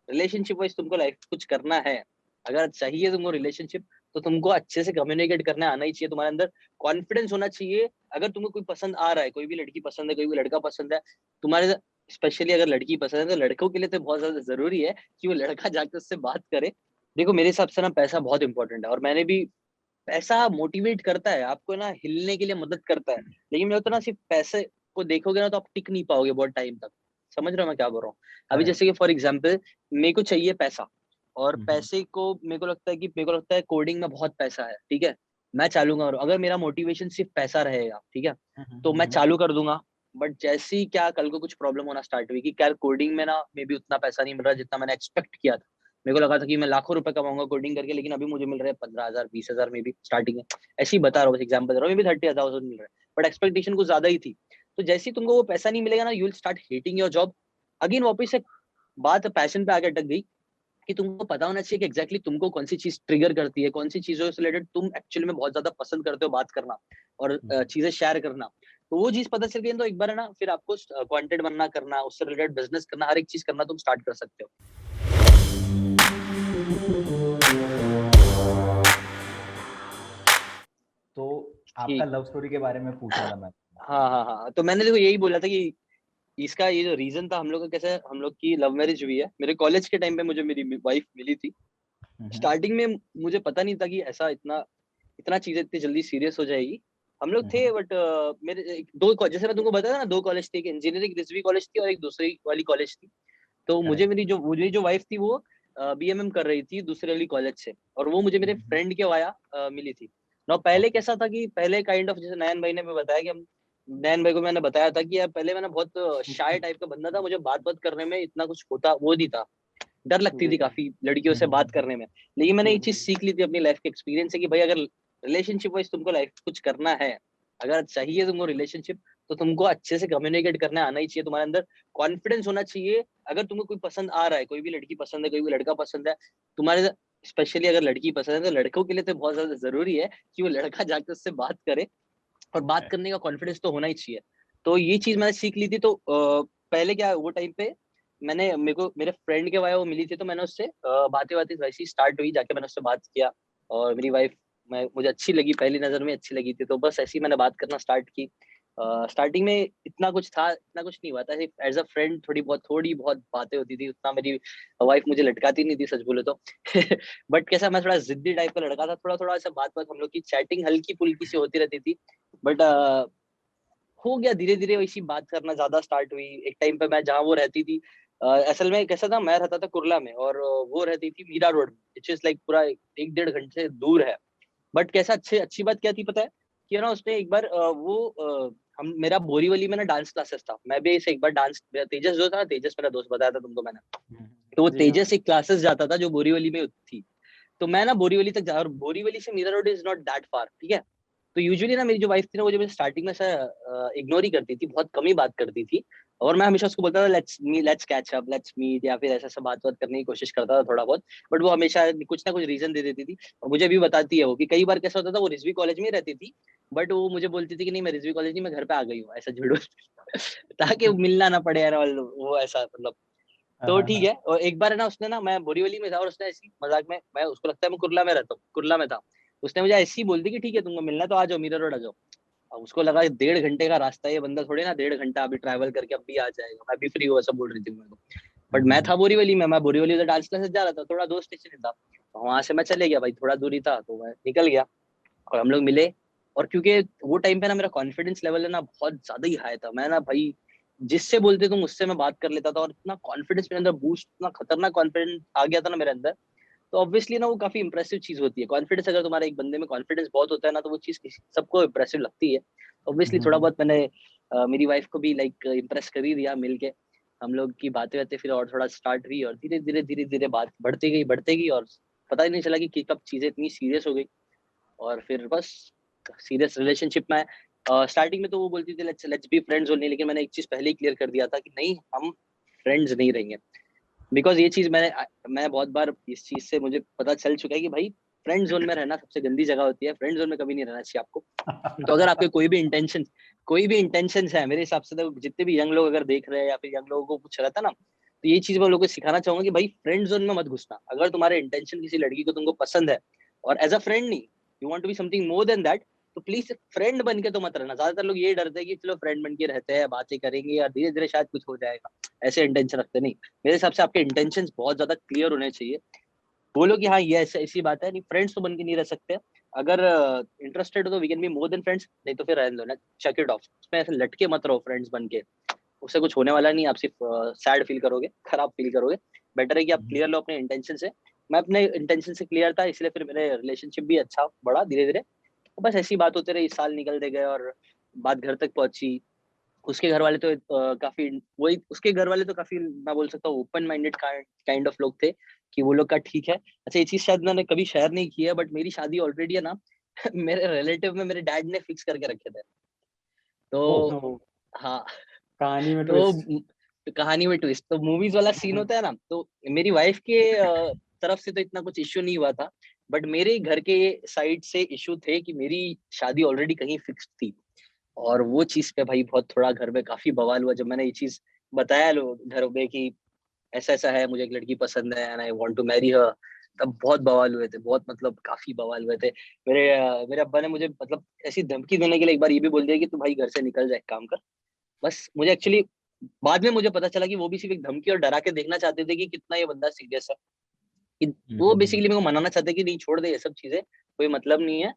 Relationship wise तुमको life कुछ करना है, अगर चाहिए तुमको रिलेशनशिप, तो तुमको अच्छे से कम्युनिकेट करना आना ही चाहिए, तुम्हारे अंदर कॉन्फिडेंस होना चाहिए। अगर तुमको कोई पसंद आ रहा है, कोई भी लड़की पसंद है, कोई भी लड़का पसंद है, तुम्हारे स्पेशली अगर लड़की पसंद है, तो लड़कों के लिए तो बहुत ज्यादा जरूरी है कि वो लड़का जाकर उससे बात करे। देखो मेरे हिसाब से ना पैसा बहुत इंपॉर्टेंट है, और मैंने भी, पैसा मोटिवेट करता है आपको ना, हिलने के लिए मदद करता है, लेकिन मैं तो ना सिर्फ पैसे को देखोगे ना तो आप टिक नहीं पाओगे बहुत टाइम तक। समझ रहे हो मैं क्या बोल रहा हूँ? अभी करेक्ट। जैसे कि फॉर एग्जाम्पल, मेरे को चाहिए पैसा, और हम्म। पैसे को मेरे को लगता है कोडिंग में बहुत पैसा है, ठीक है, मैं चालू करूँ, अगर मेरा मोटिवेशन सिर्फ पैसा रहेगा, ठीक है, तो मैं हम्म। चालू कर दूंगा। बट जैसे ही क्या कल को कुछ प्रॉब्लम होना स्टार्ट हुई कि क्या कोडिंग में ना मे बी उतना पैसा नहीं मिल रहा जितना मैंने एक्सपेक्ट किया था, मेरे को लगा था कि मैं लाखों रुपए कमाऊंगा कोडिंग करके, लेकिन अभी मुझे मिल रहा है 15,000 20,000 में भी स्टार्टिंग है। ऐसे ही बता रहा हूँ, बस एग्जाम्पल दे रहा हूँ, मे बी 30,000 मिल रहा है, बट एक्सपेक्टेशन कुछ ज्यादा ही थी। तो जैसे ही तुमको वो पैसा नहीं मिलेगा ना, you will start hating your job. Again वापस से बात पैशन पे आके अटक गई, कि तुमको पता होना चाहिए कि एग्जैक्टली तुमको कौन सी चीज ट्रिगर करती है, कौन सी चीजों से रिलेटेड तुम एक्चुअली में बहुत ज्यादा पसंद करते हो बात करना, और चीजें शेयर करना। तो वो चीज पता चल गई तो एक बार है ना, फिर आपको कंटेंट बनना करना, उससे रिलेटेड बिजनेस करना, हर एक चीज करना तुम स्टार्ट कर सकते हो। तो आपका ठीक। लव स्टोरी के बारे में पूछना था मैं। हाँ हाँ हाँ, तो मैंने देखो यही बोला था कि इसका ये जो रीजन था, हम लोग का कैसे हम लोग की लव मैरिज हुई है। मेरे कॉलेज के टाइम पे मुझे मेरी वाइफ मिली थी। हम्म। स्टार्टिंग में मुझे पता नहीं था कि ऐसा इतना इतना चीजें इतनी जल्दी सीरियस हो जाएगी। हम लोग थे, हम्म। बट मेरे जैसे मैं तुमको बताया था ना, दो कॉलेज थी, एक इंजीनियरिंग रिजवी कॉलेज थी और एक दूसरी वाली कॉलेज थी। तो करेक्ट। मुझे जो वाइफ थी वो बीएमएम कर रही थी दूसरे वाली कॉलेज से, और वो मुझे मेरे हम्म। फ्रेंड के वाया मिली थी ना। पहले ओके। कैसा था कि पहले काइंड ऑफ, जैसे नयन भाई ने भी बताया कि हम, नयन भाई को मैंने बताया था कि यार पहले मैंने बहुत शाय टाइप का बंदा था, मुझे बात बात करने में इतना कुछ होता वो नहीं था, डर लगती थी काफी लड़कियों से बात करने में। लेकिन मैंने ये चीज सीख ली थी अपनी लाइफ के एक्सपीरियंस से कि भाई अगर रिलेशनशिप वाइज तुमको लाइफ कुछ करना है, अगर चाहिए तुमको रिलेशनशिप, तो तुमको अच्छे से कम्युनिकेट करना आना ही चाहिए, तुम्हारे अंदर कॉन्फिडेंस होना चाहिए। अगर तुमको कोई पसंद आ रहा है, कोई भी लड़की पसंद है, कोई भी लड़का पसंद है, तुम्हारे, स्पेशली अगर लड़की पसंद है, तो लड़कों के लिए तो बहुत ज्यादा जरूरी है कि वो लड़का जाकर उससे बात करे, और बात करने का कॉन्फिडेंस तो होना ही चाहिए। तो ये चीज मैंने सीख ली थी। तो पहले क्या वो टाइम पे मैंने, मेरे को मेरे फ्रेंड के वाया वो मिली थी, तो मैंने उससे बातें बातें वैसी स्टार्ट हुई, जाके मैंने उससे बात किया, और मेरी वाइफ, मैं मुझे अच्छी लगी, पहली नजर में अच्छी लगी थी, तो बस ऐसे ही मैंने बात करना स्टार्ट की। स्टार्टिंग में इतना कुछ नहीं हुआ था, सिर्फ एज अ फ्रेंड थोड़ी बहुत बातें होती थी, उतना मेरी वाइफ मुझे लटकाती नहीं थी, सच बोले तो। बट कैसा, मैं थोड़ा जिद्दी टाइप का लड़का था, थोड़ा थोड़ा ऐसा बात बात हम लोग की चैटिंग हल्की फुल्की सी होती रहती थी। बट हो गया धीरे धीरे, वैसी बात करना ज्यादा स्टार्ट हुई। एक टाइम पे मैं जहाँ वो रहती थी, असल में कैसा था, मैं रहता था कुर्ला में, और वो रहती थी मीरा रोड में, विच इज लाइक पूरा 1-1.5 घंटे से दूर है। बट कैसा, अच्छी बात क्या थी पता है, कि ना उसने एक बार हम, मेरा बोरीवली में ना डांस क्लासेस था, मैं भी इसे एक बार डांस, तेजस जो था ना, तेजस मेरा दोस्त, बताया था तुमको मैंने, तो वो जी हाँ। तेजस एक क्लासेस जाता था जो बोरीवली में थी। तो मैं ना बोरीवली तक जा, और बोरीवली से Mira Road is not that far, ठीक है। तो यूजुअली ना मेरी जो वाइफ थी ना, वो जब स्टार्टिंग में से इग्नोर ही करती थी, बहुत कम ही बात करती थी, और मैं हमेशा उसको बोलता था let's catch up, let's meet, या फिर ऐसा ऐसा बात बात करने की कोशिश करता था थोड़ा बहुत। बट वो हमेशा कुछ ना कुछ रीजन दे देती थी, और मुझे भी बताती है वो कि कई बार कैसा होता था, वो रिजवी कॉलेज में ही रहती थी, बट वो मुझे बोलती थी कि नहीं मैं रिजवी कॉलेज नहीं, मैं घर पे आ गई हूँ, ऐसा झूठ ताकि मिलना ना पड़े यार, वो ऐसा मतलब। हाँ तो हाँ ठीक हाँ। है, और एक बार है ना, उसने ना, मैं बोरीवली में था, और उसने ऐसी मजाक में, मैं उसको लगता है मैं कुर्ला में रहता हूँ, कुर्ला में था, उसने मुझे ऐसी ही बोल दी कि ठीक है तुमको मिलना है तो आ जाओ, मीरा रोड आ जाओ। अब उसको लगा 1.5 घंटे का रास्ता है, ये बंदा थोड़ी ना 1.5 घंटा अभी ट्रैवल करके अब भी आ जाएगा, मैं भी फ्री हूँ, ऐसा बोल रही थी मेरे को। बट मैं था बोरीवली में, मैं बोरीवली से डांस क्लासेस जा रहा था, थोड़ा दोस्त स्टेशन था, तो वहां से मैं चले गया भाई, थोड़ा दूरी था तो मैं निकल गया, और हम लोग मिले। और क्योंकि वो टाइम पे ना मेरा कॉन्फिडेंस लेवल है ना बहुत ज्यादा ही हाई था, मैं ना भाई जिससे बोलते तुम उससे मैं बात कर लेता था, और इतना कॉन्फिडेंस मेरे अंदर बूस्ट, इतना खतरनाक कॉन्फिडेंस आ गया था ना मेरे अंदर। तो ऑब्वियसली ना वो काफी इंप्रेसिव चीज होती है, कॉन्फिडेंस, अगर तुम्हारे एक बंदे में कॉन्फिडेंस बहुत होता है ना, तो वो चीज सबको इंप्रेसिव लगती है। ऑब्वियसली थोड़ा बहुत मैंने मेरी वाइफ को भी लाइक इम्प्रेस कर ही दिया मिलके। हम लोग की बातें बातें फिर और थोड़ा स्टार्ट हुई, और धीरे धीरे बात बढ़ती गई, और पता ही नहीं चला कि कब चीजें इतनी सीरियस हो गई। और फिर बस सीरियस रिलेशनशिप में, स्टार्टिंग में तो वो बोलती थी let's let's be friends only, लेकिन मैंने एक चीज पहले ही क्लियर कर दिया था कि नहीं, हम फ्रेंड्स नहीं रहेंगे। बिकॉज ये चीज मैं बहुत बार इस चीज से मुझे पता चल चुका है कि भाई फ्रेंड जोन में रहना सबसे गंदी जगह होती है, फ्रेंड जोन में कभी नहीं रहना चाहिए आपको। तो अगर आपके कोई भी इंटेंशन है, मेरे हिसाब से तो जितने भी यंग लोग अगर देख रहे हैं, या फिर यंग लोगों को कुछ रहता है ना, तो ये चीज मैं लोगों को सिखाना चाहूंगा कि भाई फ्रेंड जोन में मत घुसना। अगर तुम्हारे इंटेंशन किसी लड़की को तुमको पसंद है और एज अ फ्रेंड नहीं, you want to be something more than that, तो प्लीज फ्रेंड बन के तो मत रहना। ज्यादातर लोग ये डरते हैं कि चलो फ्रेंड बन के रहते हैं, बातें करेंगे और धीरे धीरे शायद कुछ हो जाएगा, ऐसे इंटेंशन रखते नहीं। मेरे हिसाब से आपके इंटेंशन बहुत ज्यादा क्लियर होने चाहिए। बोलो कि हाँ ये ऐसी ऐसी बात है, नहीं फ्रेंड्स तो बन के नहीं रह सकते। अगर इंटरेस्टेड हो तो we can be more than friends, नहीं तो फिर रहने दो ना, चेक इट ऑफ। उसमें ऐसे लटके मत रहो फ्रेंड्स बन के, उससे कुछ होने वाला नहीं। आप सिर्फ सैड फील करोगे, खराब फील करोगे। बेटर है कि आप क्लियर लो अपने इंटेंशन से। मैं अपने इंटेंशन से क्लियर था, इसलिए फिर मेरे रिलेशनशिप भी अच्छा बढ़ा धीरे धीरे। तो बस ऐसी बात होते रही, साल निकलते गए और बात घर तक पहुंची। उसके घर वाले तो काफी वही, उसके घर वाले तो काफी, मैं बोल सकता हूँ ओपन माइंडेड काइंड ऑफ लोग थे, कि वो लोग का ठीक है। अच्छा ये चीज शायद मैंने कभी शेयर नहीं की है, बट मेरी शादी ऑलरेडी है ना मेरे रिलेटिव में मेरे डैड ने फिक्स करके रखे थे। ओह। तो ओ, हाँ कहानी में तो ट्विस्ट। कहानी में ट्विस्ट, तो मूवीज वाला सीन होता है ना, तो मेरी वाइफ के तरफ से तो इतना कुछ इश्यू नहीं हुआ था, बट मेरे घर के साइड से इश्यू थे कि मेरी शादी ऑलरेडी कहीं फिक्स थी। और वो चीज पे भाई बहुत थोड़ा घर में काफी बवाल हुआ जब मैंने ये चीज बताया लोग घर में कि ऐसा ऐसा है, मुझे एक लड़की पसंद है and I want to marry her. तब बहुत बवाल हुए थे, बहुत मतलब काफी बवाल हुए थे। मेरे अब्बा ने मुझे मतलब ऐसी धमकी देने के लिए एक बार ये भी बोल दिया कि तू भाई घर से निकल जा, एक काम कर। बस मुझे एक्चुअली बाद में मुझे पता चला कि वो भी सिर्फ एक धमकी और डरा के देखना चाहते थे कि कितना ये बंदा सीरियस है। कि वो बेसिकली मेरे को मनाना चाहते कि नहीं छोड़ दे ये सब चीजें, कोई मतलब नहीं है,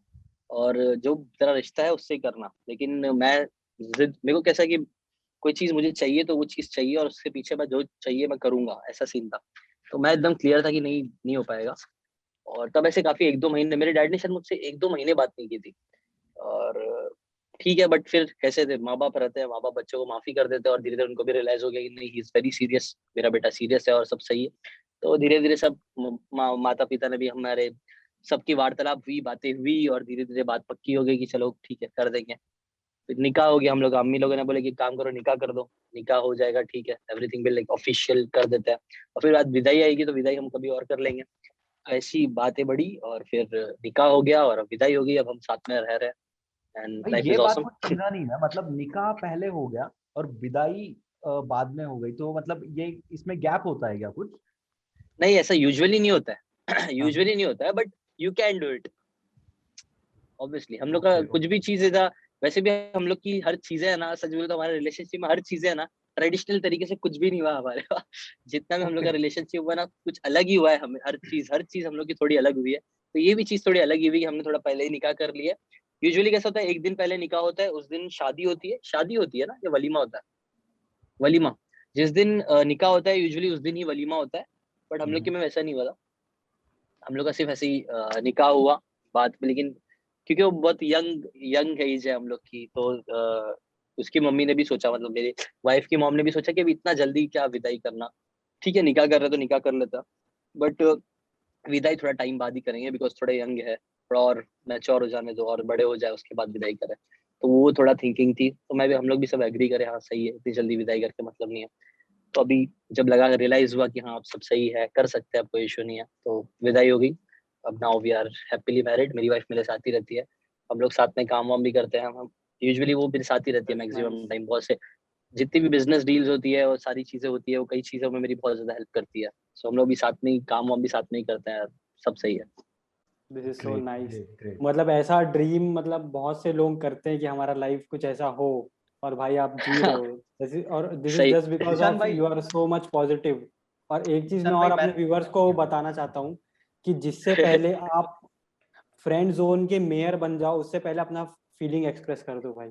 और जो तेरा रिश्ता है उससे ही करना। लेकिन मैं जिद, मेरे को कैसा है कि कोई चीज मुझे चाहिए तो वो चीज चाहिए, और उसके पीछे मैं जो चाहिए मैं करूंगा, ऐसा सीन था। तो मैं एकदम क्लियर था कि नहीं नहीं हो पाएगा। और तब ऐसे काफी एक दो महीने मेरे डैड ने शायद मुझसे एक दो महीने बात नहीं की थी। और ठीक है, बट फिर कैसे थे, माँ बाप रहते हैं, माँ बाप बच्चों को माफी कर देते हैं, और धीरे धीरे उनको भी रियलाइज हो गया कि नहीं ही इज वेरी सीरियस, मेरा बेटा सीरियस है और सब सही है। तो धीरे धीरे सब माता पिता ने भी हमारे, सबकी वार्तालाप हुई, बातें हुई, और धीरे धीरे बात पक्की हो गई कि चलो ठीक है कर देंगे। फिर निकाह हो गया। हम लोग अम्मी लोगों ने बोले कि काम करो निकाह कर दो, निकाह हो जाएगा ठीक है, एवरीथिंग भी लाइक ऑफिशियल कर देते हैं। और फिर बाद विदाई आएगी तो विदाई हम कभी और कर लेंगे। ऐसी बातें बढ़ी और फिर निकाह हो गया और अब विदाई हो गई, अब हम साथ में रह रहे हैं एंड भाई लाइफ ये इज बात ऑसम। कुछ समझा नहीं मैं, मतलब निकाह पहले हो गया और विदाई बाद में हो गई, तो मतलब ये इसमें गैप होता है क्या कुछ? नहीं ऐसा यूजुअली नहीं होता है हाँ। यूजुअली नहीं होता है, but you can do it. Obviously हम लोग का ओके कुछ भी ओके। चीज है था। वैसे भी हम लोग की हर चीजें है ना, सच बोले तो हमारे रिलेशनशिप में हर चीजें है ना ट्रेडिशनल तरीके से कुछ भी नहीं हुआ हमारे पास। जितना भी हम लोग का ओके। रिलेशनशिप हुआ ना, कुछ अलग ही हुआ है। हमें हर चीज हम लोग की थोड़ी अलग हुई है। तो ये भी चीज थोड़ी अलग ही हुई कि हमने थोड़ा पहले ही निकाह कर लिया। यूजुअली कैसा होता है, एक दिन पहले निकाह होता है, उस दिन शादी होती है ना, या वलीमा होता है, वलीमा। जिस दिन निकाह होता है यूजुअली उस दिन ही वलीमा होता है। बट हम लोग के में वैसा नहीं हुआ था। हम लोग का सिर्फ ऐसे ही निकाह हुआ बाद में। लेकिन क्योंकि वो बहुत यंग यंग एज है हम लोग की, तो उसकी मम्मी ने भी सोचा, मतलब मेरी वाइफ की मॉम ने भी सोचा कि अभी इतना जल्दी क्या विदाई करना, ठीक है निकाह कर रहे तो निकाह कर लेता। बट विदाई थोड़ा टाइम बाद ही करेंगे, बिकॉज थोड़ा यंग है, थोड़ा और मैच्योर हो जाने दो और बड़े हो जाए उसके बाद विदाई करें। तो वो थोड़ा थिंकिंग थी, तो मैं भी, हम लोग भी सब एग्री करे हाँ सही है, इतनी जल्दी विदाई करके मतलब नहीं है। तो अभी जब लगा रियलाइज हुआ कि हाँ अब सब सही है, कर सकते हैं, अब कोई इशू नहीं है, तो विदाई हो गई। अब now we are happily married. मेरी वाइफ मेरे साथ ही रहती है, हम लोग साथ में काम वाम भी करते हैं। हम यूजुअली वो मेरे साथ ही रहती है मैक्सिमम नाइस। टाइम। बहुत से जितनी भी बिजनेस डील्स होती है और सारी चीजें होती है, वो कई चीजों में मेरी बहुत ज्यादा हेल्प करती है। सो हम लोग भी साथ में ही काम वाम भी साथ में ही करते हैं, सब सही है। This is so great nice. Great great. मतलब ऐसा ड्रीम, मतलब बहुत से लोग करते हैं कि हमारा लाइफ कुछ ऐसा हो, और भाई आप जी रहे हो। और दिस इज सही। जस्ट बिकॉज ईशान ऑफ भाई, you are so much positive. और एक चीज मैं ईशान भाई और मैं अपने व्यूअर्स को बताना चाहता हूँ कि जिससे पहले आप फ्रेंड जोन के मेयर बन जाओ, उससे पहले अपना फीलिंग एक्सप्रेस कर दो भाई।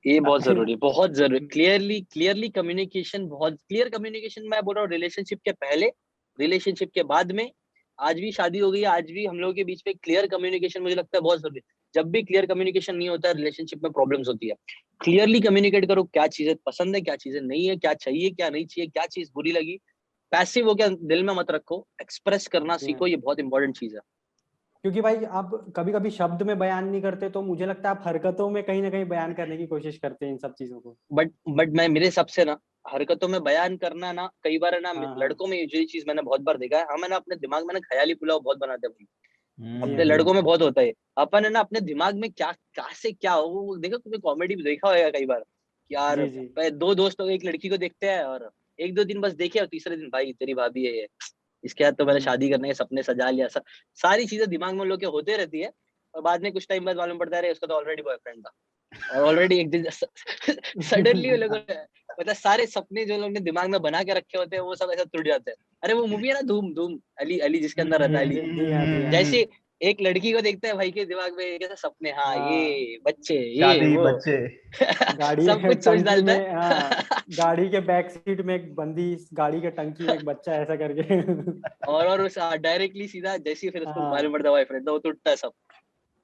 ये बहुत जरूरी है, बहुत जरूरी। क्लियरली क्लियरली कम्युनिकेशन, बहुत क्लियर कम्युनिकेशन। मैं बोल रहा हूँ रिलेशनशिप के पहले, रिलेशनशिप के बाद में, आज भी शादी हो गई है, आज भी हम लोगों के बीच में क्लियर कम्युनिकेशन मुझे लगता है बहुत जरूरी है। जब भी क्लियर कम्युनिकेशन नहीं होता है रिलेशनशिप में प्रॉब्लम्स होती है। क्लियरली कम्युनिकेट करो, क्या चीजें पसंद है, क्या चीजें नहीं है, क्या चाहिए क्या नहीं चाहिए, क्या चीज बुरी लगी। पैसिव हो क्या दिल में मत रखो, एक्सप्रेस करना सीखो, ये बहुत इंपॉर्टेंट चीज है। क्योंकि भाई आप कभी कभी शब्द में बयान नहीं करते, तो मुझे लगता है आप हरकतों में कहीं ना कहीं बयान करने की कोशिश करते हैं इन सब चीजों को। बट मैं, मेरे हिसाब से ना, हरकतों में बयान करना ना, कई बार है ना, हाँ हाँ। लड़कों में ये चीज मैंने बहुत बार देखा है। हम है ना अपने दिमाग में ना ख्याली पुलाव बहुत बनाते हैं भाई। जी हाँ अपने जी हाँ। लड़कों में बहुत होता है। अपन है ना अपने दिमाग में क्या क्या से क्या हो, वो देखो तुमने कॉमेडी भी देखा होगा कई बार कि यार जी जी। दो दोस्त लोग एक लड़की को देखते हैं और एक दो दिन बस देखे और तीसरे दिन भाई तेरी भाभी है ये, इसके साथ तो मैंने शादी करने के सपने सजा लिया, सारी चीजें दिमाग में लोग के होते रहती है, और बाद में कुछ टाइम बाद मालूम पड़ता है उसका तो ऑलरेडी बॉयफ्रेंड था, और ऑलरेडी एक दिन सडनली वो लोगों मतलब सारे सपने जो लोग ने दिमाग में बना के रखे होते हैं वो सब ऐसा टूट जाते हैं। अरे वो मूवी है ना धूम धूम, अली अली जिसके अंदर रहता है अली, जी हाँ, जी हाँ। जैसे एक लड़की को देखता है भाई के दिमाग में कैसे सपने, हाँ ये बच्चे ये शादी वो बच्चे गाड़ी सब कुछ सोच टंकी डालता में, हाँ, है। गाड़ी के बैक सीट में एक बंदी, गाड़ी के टंकी में एक बच्चा, ऐसा करके। और उस डायरेक्टली सीधा जैसे ही फिर उसको हाँ। मालूम पड़ता है बॉयफ्रेंड तो वो टूटता है सब।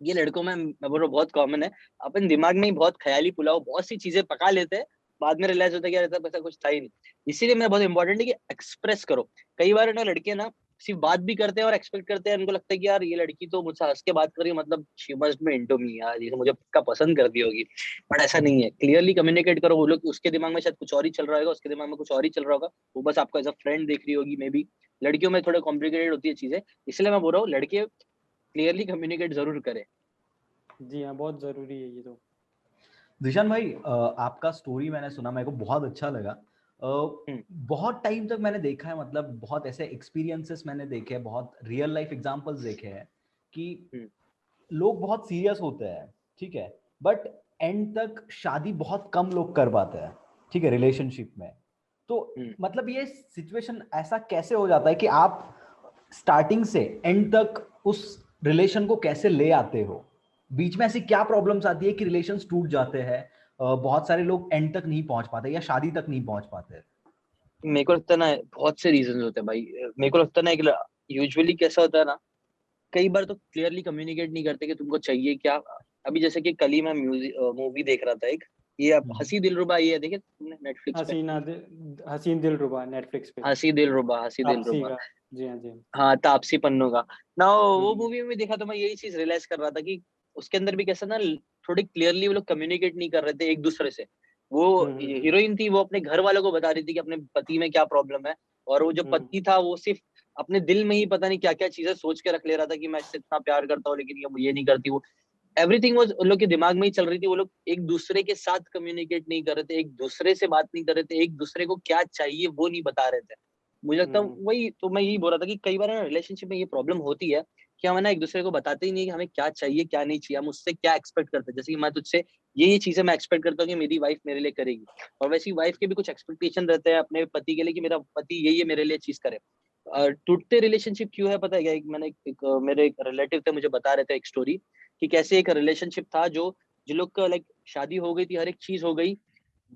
ये लड़कों में मैं बोल रहा हूँ बहुत कॉमन है, अपन दिमाग में ही बहुत ख्याली पुलाव बहुत सी चीजें पका लेते हैं, बाद में रियलाइज होता है कि यार ऐसा कुछ था ही नहीं। इसीलिए मैं बहुत इंपॉर्टेंट है कि एक्सप्रेस करो। कई बार ना लड़के ना सिर्फ बात भी करते हैं और एक्सपेक्ट करते हैं, उनको लगता है कि यार ये लड़की तो मुझसे हंस के बात कर रही है, मतलब she must be into me, यार ये तो मुझे पक्का पसंद करती होगी। बट ऐसा नहीं है, क्लियरली कम्युनिकेट करो। वो लोग उसके दिमाग में शायद कुछ और ही चल रहा होगा, उसके दिमाग में कुछ और ही चल रहा होगा, वो बस आपको एज अ फ्रेंड देख रही होगी मे बी। लड़कियों में थोड़ा कॉम्प्लिकेटेड होती है चीजें, इसलिए मैं बोल रहा हूँ लड़के क्लियरली कम्युनिकेट जरूर करें। जी हाँ, बहुत जरूरी है ये तो। दिशान भाई, आपका स्टोरी मैंने सुना, मेरे को बहुत अच्छा लगा। बहुत टाइम तक मैंने देखा है, मतलब बहुत ऐसे एक्सपीरियंसेस मैंने देखे हैं, बहुत रियल लाइफ एग्जांपल्स देखे हैं कि लोग बहुत सीरियस होते हैं, ठीक है, बट एंड तक शादी बहुत कम लोग कर पाते हैं, ठीक है, रिलेशनशिप में। तो मतलब ये सिचुएशन ऐसा कैसे हो जाता है कि आप स्टार्टिंग से एंड तक उस रिलेशन को कैसे ले आते हो? बीच में ऐसी क्या प्रॉब्लम्स आती है कि रिलेशंस टूट जाते हैं, बहुत सारे लोग एंड तक नहीं पहुंच पाते या शादी तक नहीं पहुंच पाते? मेरे को लगता है ना बहुत से रीजन होते हैं भाई। मेरे को लगता है ना एक यूजुअली कैसा होता है ना, कई बार तो क्लियरली कम्युनिकेट नहीं करते कि तुमको चाहिए क्या। अभी जैसे कि कल ही मैं मूवी देख रहा था एक, ये अब हंसी दिलरुबा, ये देखे तुमने नेटफ्लिक्स पे? हसीन दिलरुबा नेटफ्लिक्स पे, हंसी दिलरुबा, हंसी तापसी दिलरुबा। का। जी हाँ, जी हाँ। हाँ तापसी पन्नू का ना, वो हम्म, मूवी में देखा तो मैं यही चीज रियलाइज कर रहा था कि उसके अंदर भी कैसा ना थोड़ी क्लियरली वो लोग कम्युनिकेट नहीं कर रहे थे एक दूसरे से। वो हीरोइन थी, वो अपने घर वालों को बता रही थी कि अपने पति में क्या प्रॉब्लम है, और वो जो पति था वो सिर्फ अपने दिल में ही पता नहीं क्या क्या चीजें सोच के रख ले रहा था कि मैं इससे इतना प्यार करता हूँ लेकिन ये नहीं करती। वो एवरीथिंग वो उन लोग के दिमाग में ही चल रही थी। वो लोग एक दूसरे के साथ कम्युनिकेट नहीं कर रहे थे, एक दूसरे से बात नहीं कर रहे थे, एक दूसरे को क्या चाहिए वो नहीं बता रहे थे। मुझे लगता है वही तो मैं यही बोल रहा था कि कई बार ना रिलेशनशिप में ये प्रॉब्लम होती है कि हम ना एक दूसरे को बताते ही नहीं कि हमें क्या चाहिए क्या नहीं चाहिए, हम उससे क्या एक्सपेक्ट करते हैं। जैसे कि मैं तुझसे ये चीजें मैं एक्सपेक्ट करता हूँ कि मेरी वाइफ मेरे लिए करेगी, और वैसे ही वाइफ के भी कुछ एक्सपेक्टेशन रहते हैं अपने पति के लिए कि मेरा पति ये मेरे लिए चीज करे। टूटते रिलेशनशिप क्यों है पता है क्या? मेरे एक रिलेटिव थे, मुझे बता रहे थे एक स्टोरी कि कैसे एक रिलेशनशिप था जो लोग का लाइक शादी हो गई थी, हर एक चीज हो गई,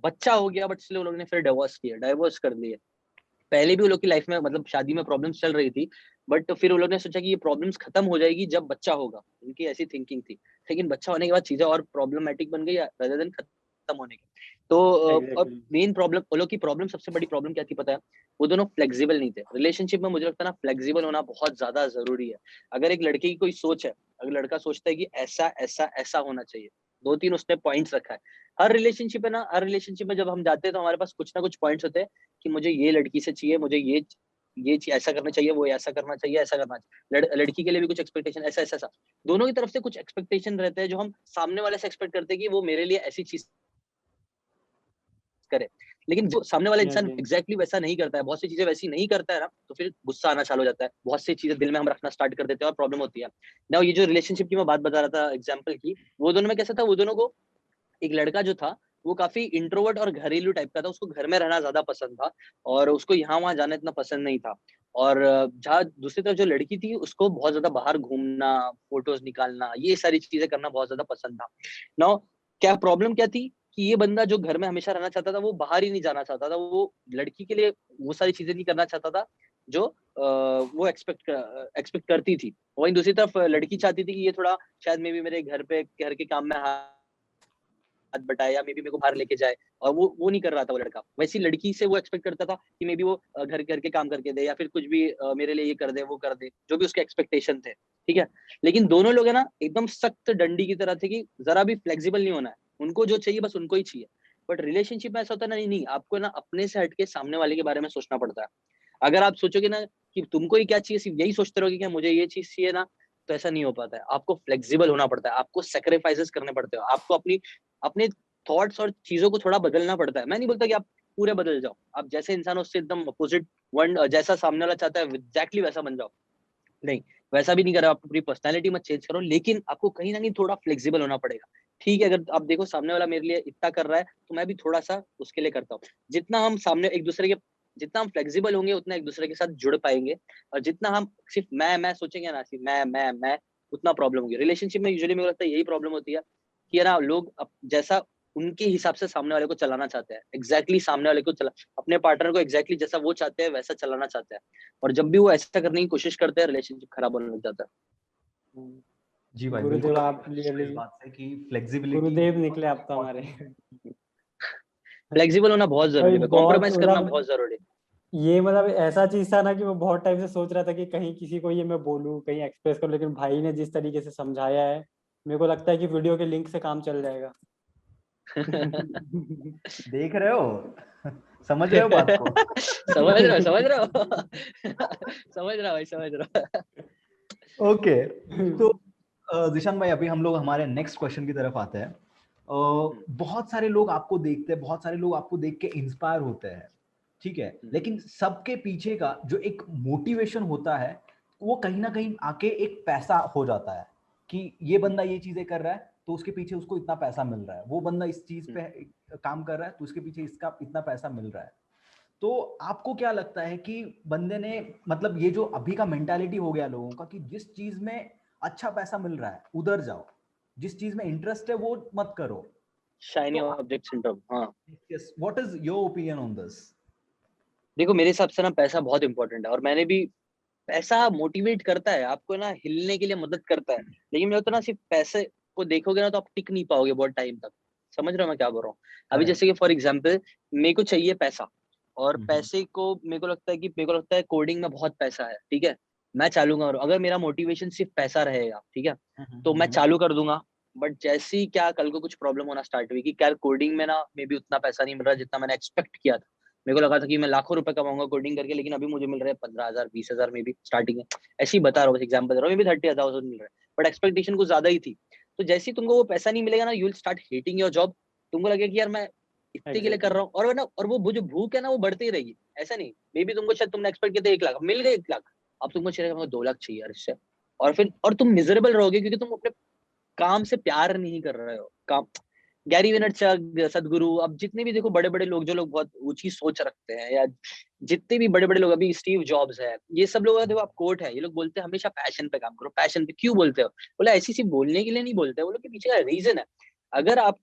बच्चा हो गया, बट इसलिए वो लोग ने फिर डाइवोर्स कर लिए। पहले भी वो लोग की लाइफ में मतलब शादी में प्रॉब्लम्स चल रही थी, बट फिर वो लोग ने सोचा कि ये प्रॉब्लम्स खत्म हो जाएगी जब बच्चा होगा, उनकी ऐसी थिंकिंग थी। लेकिन बच्चा होने के बाद चीजें और प्रॉब्लमेटिक बन गई rather than खत्म होने के। तो और एग्जैक्टली। मेन प्रॉब्लम वो लोग की प्रॉब्लम, सबसे बड़ी प्रॉब्लम क्या थी पता है? वो दोनों फ्लेक्सिबल नहीं थे रिलेशनशिप में। मुझे लगता है ना फ्लेक्सिबल होना बहुत ज्यादा जरूरी है। अगर एक लड़के की कोई सोच है, अगर लड़का सोचता है कि ऐसा ऐसा ऐसा होना चाहिए, दो तीन उसने पॉइंट्स रखा है। हर रिलेशनशिप है ना, हर रिलेशनशिप में जब हम जाते हैं तो हमारे पास कुछ ना कुछ पॉइंट्स होते हैं कि मुझे ये लड़की से चाहिए, मुझे ये ऐसा करना चाहिए, वो ऐसा करना चाहिए, ऐसा करना चाहिए। लड़की के लिए भी कुछ एक्सपेक्टेशन ऐसा ऐसा ऐसा, दोनों की तरफ से कुछ एक्सपेक्टेशन रहते हैं जो हम सामने वाले से एक्सपेक्ट करते हैं कि वो मेरे लिए ऐसी चीज करे। लेकिन जो सामने वाला जी हाँ, इंसान जी हाँ। एग्जैक्टली वैसा नहीं करता है, बहुत सी चीजें वैसी नहीं करता है ना, तो फिर गुस्सा आना चालू हो जाता है, बहुत सी चीजें दिल में हम रखना स्टार्ट कर देते हैं और प्रॉब्लम होती है ना। ये जो रिलेशनशिप की मैं बात बता रहा था एग्जाम्पल की, वो दोनों में कैसा था, वो दोनों को एक लड़का जो था वो काफी इंट्रोवर्ट और घरेलू टाइप का था, उसको घर में रहना ज्यादा पसंद था और उसको यहाँ वहां जाना इतना पसंद नहीं था। और जहाँ दूसरी तरफ जो लड़की थी उसको बहुत ज्यादा बाहर घूमना, फोटोज निकालना, ये सारी चीजें करना बहुत ज्यादा पसंद था। नाउ क्या प्रॉब्लम क्या थी कि ये बंदा जो घर में हमेशा रहना चाहता था वो बाहर ही नहीं जाना चाहता था, वो लड़की के लिए वो सारी चीजें नहीं करना चाहता था जो वो एक्सपेक्ट करती थी। वहीं दूसरी तरफ लड़की चाहती थी कि ये थोड़ा शायद मे बी मेरे घर के काम में हाथ बटाए या मे बी मेरे को बाहर लेके जाए, और वो नहीं कर रहा था वो लड़का। वैसी लड़की से वो एक्सपेक्ट करता था कि मे बी वो घर घर के काम करके दे या फिर कुछ भी मेरे लिए ये कर दे वो कर दे, जो भी उसके एक्सपेक्टेशन थे, ठीक है। लेकिन दोनों लोग है ना एकदम सख्त डंडी की तरह थे कि जरा भी फ्लेक्सिबल नहीं होना है, उनको जो चाहिए बस उनको ही चाहिए। बट रिलेशनशिप में ऐसा होता है ना, नहीं नहीं, आपको ना अपने से हटके सामने वाले के बारे में सोचना पड़ता है। अगर आप सोचोगे ना कि तुमको ही क्या चाहिए, सिर्फ यही सोचते रहोगे कि मुझे ये चीज चाहिए ना, तो ऐसा नहीं हो पाता है। आपको फ्लेक्सिबल होना पड़ता है, आपको सेक्रीफाइसेस करने पड़ते हो, आपको अपनी अपने थॉट्स और चीजों को थोड़ा बदलना पड़ता है। मैं नहीं बोलता कि आप पूरे बदल जाओ। आप जैसे इंसान हो उससे एकदम अपोजिट, वन जैसा सामने वाला चाहता है एग्जैक्टली वैसा बन जाओ। नहीं, वैसा भी नहीं करो, आप पूरी पर्सनैलिटी मत चेंज करो, लेकिन आपको कहीं ना कहीं थोड़ा फ्लेक्सिबल होना पड़ेगा। ठीक है, अगर आप देखो सामने वाला मेरे लिए इतना कर रहा है तो मैं भी थोड़ा सा उसके लिए करता हूँ। जितना हम सामने एक दूसरे के, जितना हम फ्लेक्सिबल होंगे उतना एक दूसरे के साथ जुड़ पाएंगे। और जितना हम सिर्फ मैं सोचेंगे ना, सिर्फ मैं, उतना प्रॉब्लम होगी रिलेशनशिप में। यूजुअली मुझे लगता है यही प्रॉब्लम होती है कि है ना, लोग जैसा उनके हिसाब से सामने वाले को चलाना चाहते हैं, एग्जैक्टली सामने वाले को अपने पार्टनर को एग्जैक्टली जैसा वो चाहते हैं वैसा चलाना चाहते हैं। और जब भी वो ऐसा करने की कोशिश करते हैं रिलेशनशिप खराब होने लग जाता है। जी भाई, गुरुदेव बिल्कुल आप इस रियली बात से कि फ्लेक्सिबिलिटी गुरुदेव निकले आप तो हमारे। फ्लेक्सिबल होना बहुत भाई जरूरी है, बहुत कॉम्प्रोमाइज करना बहुत जरूरी है। ये मतलब ऐसा चीज था ना कि मैं बहुत टाइम से सोच रहा था कि कहीं किसी को ये मैं बोलूं, कहीं एक्सप्रेस करूं, लेकिन भाई ने जिस तरीके से समझाया है मेरे को लगता है कि वीडियो के लिंक से काम चल जाएगा। देख रहे हो, समझ रहे हो बात को? समझ रहा हो समझ रहा हो समझ रहा भाई, समझ रहा। ओके, तो जिशान भाई अभी हम लोग हमारे नेक्स्ट क्वेश्चन की तरफ आते हैं। बहुत सारे लोग आपको देखते हैं, बहुत सारे लोग आपको देख के इंस्पायर होते हैं, ठीक है, लेकिन सबके पीछे का जो एक मोटिवेशन होता है वो कहीं ना कहीं आके एक पैसा हो जाता है कि ये बंदा ये चीजें कर रहा है तो उसके पीछे उसको इतना पैसा मिल रहा है, वो बंदा इस चीज पे काम कर रहा है तो उसके पीछे इसका इतना पैसा मिल रहा है। तो आपको क्या लगता है कि बंदे ने, मतलब ये जो अभी का मेंटालिटी हो गया लोगों का कि जिस चीज में अच्छा पैसा मिल रहा है उधर जाओ, जिस चीज में इंटरेस्ट है वो मत करो, शाइनी तो ऑब्जेक्ट सिंड्रोम। हाँ, what is your opinion on this? देखो मेरे हिसाब से ना पैसा बहुत इंपॉर्टेंट है, और मैंने भी, पैसा मोटिवेट करता है आपको ना, हिलने के लिए मदद करता है। लेकिन मैं तो ना सिर्फ पैसे को देखोगे ना तो आप टिक नहीं पाओगे बहुत टाइम तक। समझ रहे हो मैं क्या बोल रहा हूँ? अभी जैसे कि फॉर एग्जाम्पल मेरे को चाहिए पैसा, और पैसे को मेरे को लगता है कि मेरे को लगता है कोडिंग में बहुत पैसा है, ठीक है, मैं चालू करूँ। अगर मेरा मोटिवेशन सिर्फ पैसा रहेगा, ठीक है, तो मैं चालू कर दूंगा। बट जैसे ही क्या कल को कुछ प्रॉब्लम होना स्टार्ट हुई कि क्या कोडिंग में ना मे बी उतना पैसा नहीं मिल रहा जितना मैंने एक्सपेक्ट किया था। मेरे को लगा था कि मैं लाखों रुपए कमाऊंगा कोडिंग करके, लेकिन अभी मुझे मिल रहे हैं 15,000 20,000 में भी स्टार्टिंग है। ऐसे ही बता रहा हूँ, एग्जाम्पल दे रहा हूँ, मे बी 30,000 मिल रहा है, बट एक्सपेक्टेशन कुछ ज्यादा ही थी। तो जैसे ही तुमको वो पैसा नहीं मिलेगा ना, you will start hating your job. तुमको लगेगा कि यार मैं इतने के लिए कर रहा हूँ, और ना, और वो जो भूख है ना वो बढ़ती ही रहेगी। ऐसा नहीं, मे बी तुमको शायद तुमने एक्सपेक्ट किया था 1 लाख, मिल गए 1 लाख, अब तुमको चाहिए 2 लाख चाहिए यार इससे। और फिर और तुम मिजरेबल रहोगे क्योंकि तुम अपने काम से प्यार नहीं कर रहे हो। काम, गैरी वेनरचक, सदगुरु, अब जितने भी देखो बड़े बड़े लोग जो लोग बहुत ऊंची सोच रखते हैं, या जितने भी बड़े बड़े लोग, अभी स्टीव जॉब्स है, ये सब लोग देखो, आप कोट है, ये लोग बोलते हैं हमेशा पैशन पे काम करो, पैशन पे। क्यों बोलते हो? बोले ऐसी सी बोलने के लिए नहीं बोलते, वो लोग के पीछे का रीजन है। अगर आप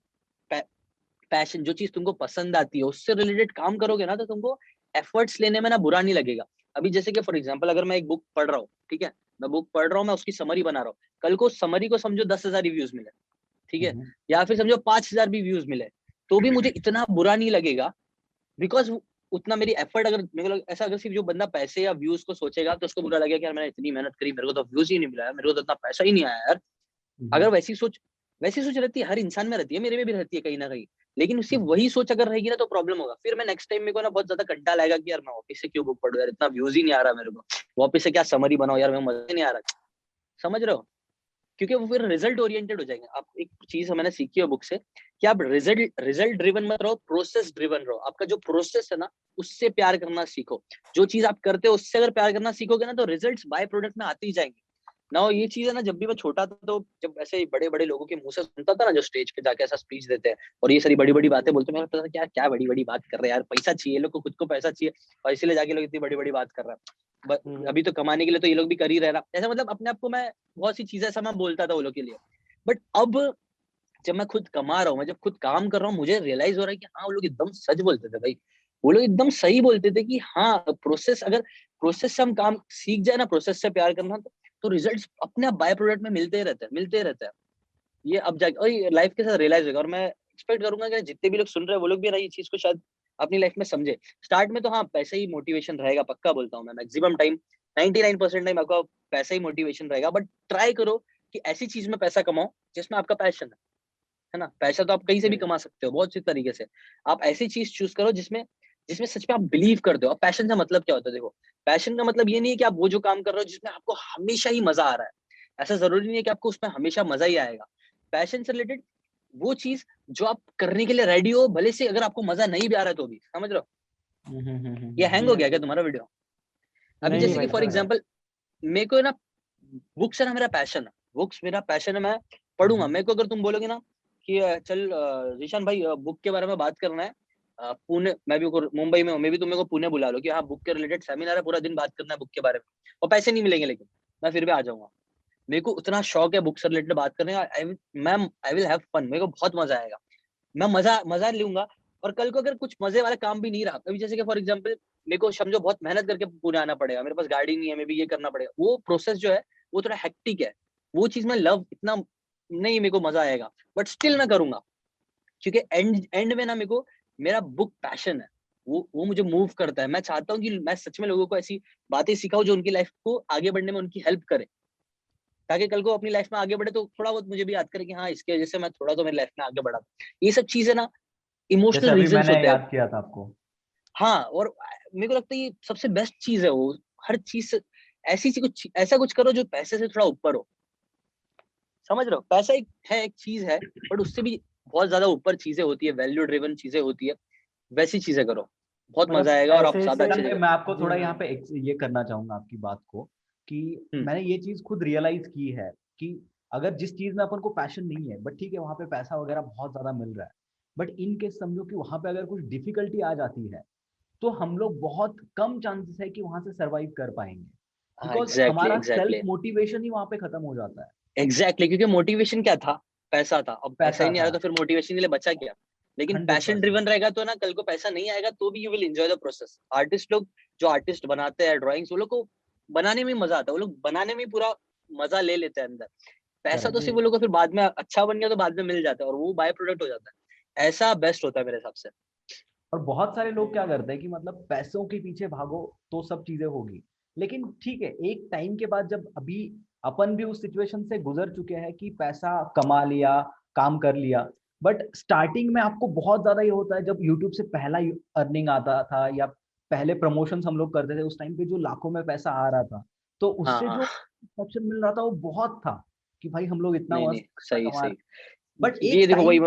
पैशन, जो चीज तुमको पसंद आती है उससे रिलेटेड काम करोगे ना, तो तुमको एफर्ट्स लेने में ना बुरा नहीं लगेगा। अभी जैसे कि फॉर एग्जांपल अगर मैं एक बुक पढ़ रहा हूँ, ठीक है, मैं बुक पढ़ रहा हूँ, मैं उसकी समरी बना रहा हूँ, कल को समरी को समझो 10,000 रिव्यूज मिले, ठीक है, या फिर समझो 5,000 भी व्यूज मिले, तो भी मुझे इतना बुरा नहीं लगेगा। बिकॉज उतना मेरी एफर्ट, अगर मेरे को ऐसा, अगर सिर्फ जो बंदा पैसे या व्यूज को सोचेगा तो उसको बुरा लगेगा कि यार मैंने इतनी मेहनत करी, मेरे को तो व्यूज ही नहीं मिला है, मेरे को तो इतना पैसा ही नहीं आया यार। अगर वैसी सोच रहती है, हर इंसान में रहती है, मेरे में भी रहती है कहीं ना कहीं, लेकिन सिर्फ वही सोच अगर रहेगी ना तो प्रॉब्लम होगा। फिर मैं नेक्स्ट टाइम मेरे को ना बहुत ज्यादा कंटाल आएगा कि यार मैं वापस से क्यों बुक पढ़ूं यार, इतना व्यूज ही नहीं आ रहा मेरे को, वापस से क्या समरी बनाओ यार, मैं मजा नहीं आ रहा। समझ रहे हो? क्योंकि वो फिर रिजल्ट ओरिएंटेड हो जाएंगे। आप एक चीज मैंने सीखी है बुक से कि आप रिजल्ट ड्रिवन मत रहो, प्रोसेस ड्रिवन रहो। आपका जो प्रोसेस है ना उससे प्यार करना सीखो। जो चीज आप करते हो उससे अगर प्यार करना सीखोगे ना तो रिजल्ट्स बाय प्रोडक्ट में आते ही जाएंगे ना। ये चीज है ना, जब भी मैं छोटा था तो जब ऐसे बड़े बड़े लोगों के मुंह से सुनता था ना, जो स्टेज पे जाके ऐसा स्पीच देते हैं और ये सारी बड़ी बड़ी बातें बोलते हैं, मैं लगता था क्या क्या बड़ी बड़ी बात कर रहे हैं यार, पैसा चाहिए लोग को, खुद को पैसा चाहिए, और इसीलिए जाके लोग इतनी बड़ी बड़ी बात कर रहे हैं। अभी तो कमाने के लिए तो ये लोग भी कर ही रहे ना, ऐसा मतलब अपने आप को मैं बहुत सी चीजें ऐसा मैं बोलता था वो लोग के लिए। बट अब जब मैं खुद कमा रहा हूँ, मैं जब खुद काम कर रहा हूँ, मुझे रियलाइज हो रहा है कि हाँ वो लोग एकदम सच बोलते थे भाई। वो लोग एकदम सही बोलते थे कि हाँ प्रोसेस, अगर प्रोसेस से हम काम सीख जाए ना, प्रोसेस से प्यार करना, तो रिजल्ट्स अपने आप बाय प्रोडक्ट में मिलते रहते हैं, मिलते रहते हैं। ये अब जाके और ये लाइफ के साथ रियलाइज होगा, और मैं एक्सपेक्ट करूंगा कि जितने भी लोग सुन रहे हैं वो लोग भी ना ये चीज को शायद अपनी लाइफ में समझे। स्टार्ट में तो हाँ पैसा ही मोटिवेशन रहेगा, पक्का बोलता हूँ मैं, मैक्सिमम टाइम 99% टाइम आपका पैसा ही मोटिवेशन रहेगा। बट ट्राई करो कि ऐसी चीज में पैसा कमाओ जिसमें आपका पैशन है ना। पैसा तो आप कहीं से भी कमा सकते हो बहुत सी तरीके से। आप ऐसी चीज चूज करो जिसमें जिसमें सच में आप बिलीव करते हो। अब पैशन का मतलब क्या होता है? देखो, पैशन का मतलब ये नहीं है कि आप वो जो काम कर रहे हो जिसमें आपको हमेशा ही मजा आ रहा है। ऐसा जरूरी नहीं है कि आपको उसमें हमेशा मजा ही आएगा। पैशन से रिलेटेड वो चीज जो आप करने के लिए रेडी हो, भले से अगर आपको मजा नहीं भी आ रहा तो भी, समझ रहे हो? ये हैंग हो गया क्या तुम्हारा वीडियो? अभी नहीं जैसे कि भाई फॉर चल रहा है। एग्जांपल मेरे को ना बुक्स है ना, मेरा पैशन है, बुक्स मेरा पैशन है, मैं पढ़ूंगा। मेरे को अगर तुम बोलोगे ना कि चल जीशान भाई बुक के बारे में बात करना है, पुणे, मैं भी मुंबई में हूँ, मैं भी तुम मेरे को पुणे बुला लो कि हाँ बुक के रिलेटेड सेमिनार है, पूरा दिन बात करना है बुक के बारे में, और पैसे नहीं मिलेंगे, लेकिन मैं फिर भी आ जाऊंगा। मेरे को उतना शौक है बुक से रिलेटेड बात करने का। आई विल हैव फन, मेरे को बहुत मजा आएगा, मैं मजा लूंगा। और कल को अगर कुछ मजे वाला काम भी नहीं रहा, अभी जैसे कि फॉर एग्जांपल मेरे को समझो बहुत मेहनत करके पुणे आना पड़ेगा, मेरे पास गाड़ी नहीं है, मैं भी ये करना पड़ेगा, वो प्रोसेस जो है वो थोड़ा हेक्टिक है, वो चीज में लव इतना नहीं, मेरे को मजा आएगा, बट स्टिल मैं करूंगा, क्योंकि एंड में ना मेरे को मेरा बुक पैशन है, वो मुझे मूव करता है। मैं चाहता हूँ कि मैं सच में लोगों को ऐसी बातें सिखाऊं जो उनकी लाइफ को आगे बढ़ने में उनकी हेल्प करे, ताकि कल को अपनी लाइफ में आगे बढ़े तो थोड़ा बहुत मुझे भी याद करे कि हाँ इसके वजह से मैं थोड़ा तो मेरी लाइफ में आगे बढ़ा। ये सब चीजें ना जैसे इमोशनल अभी रीजंस मैंने होते हैं। याद किया था आपको। हाँ, और मेरे को लगता है ये सबसे बेस्ट चीज है, वो हर चीज से ऐसी सी कुछ ऐसा कुछ करो जो पैसे से थोड़ा ऊपर हो, समझ रहे हो? पैसा एक चीज है, बट उससे भी बहुत ज्यादा ऊपर चीजें होती है, वैल्यू ड्रिवन चीजें होती है, वैसी चीजें करो, बहुत मतलब मजा आएगा और आप पैसे ज्यादा से, अच्छे भाई जगह। मैं आपको जी थोड़ा हाँ। यहाँ पे ये करना चाहूंगा आपकी बात को, कि हम्म। मैंने ये चीज खुद रियलाइज की है कि अगर जिस चीज में अपन को पैशन नहीं है, बट ठीक है वहां पे पैसा वगैरह बहुत ज्यादा मिल रहा है, बट इन केस समझो कि वहां पे अगर कुछ डिफिकल्टी आ जाती है, तो हम लोग बहुत कम चांसेस है कि वहां से सरवाइव कर पाएंगे, हाँ बिकॉज एग्जैक्टली हमारा सेल्फ एग्जैक्टली मोटिवेशन ही वहां पे खत्म हो जाता है। एग्जैक्टली, क्योंकि मोटिवेशन क्या था? पैसा था, अब पैसा ही पैसा नहीं आ था। रहा तो फिर मोटिवेशन के लिए बचा क्या? लेकिन पैशन 100%। ड्रिवन रहेगा तो ना, कल को पैसा नहीं आएगा तो भी you will enjoy the process. Artist लोग जो आर्टिस्ट बनाते हैं ड्राइंग्स, वो लोग को बनाने में मजा आता है, वो लोग बनाने में पूरा मजा ले लेते हैं अंदर। पैसा तो करेक्ट। जी। सिर्फ वो लोग को फिर बाद में अच्छा बन गया तो बाद में मिल जाता है, और वो बाय प्रोडक्ट हो जाता है। ऐसा बेस्ट होता है मेरे हिसाब से। और बहुत सारे लोग क्या करते हैं कि मतलब पैसों के पीछे भागो तो सब चीजें होगी, लेकिन ठीक है एक टाइम के बाद, जब अभी अपन भी उस सिचुएशन से गुजर चुके हैं कि पैसा कमा लिया, काम कर लिया, बट स्टार्टिंग में आपको बहुत ज्यादा ये होता है, जब यूट्यूब से पहला अर्निंग आता था या पहले प्रमोशंस हम लोग करते थे, उस टाइम पे जो लाखों में पैसा आ रहा था, तो हाँ उससे हाँ। जो ऑप्शन मिल रहा था वो बहुत था कि भाई हम लोग इतना नहीं नहीं, मस्त पैसा सही कमा रहे सही। हैं। बट ये एक देखो टाइम वही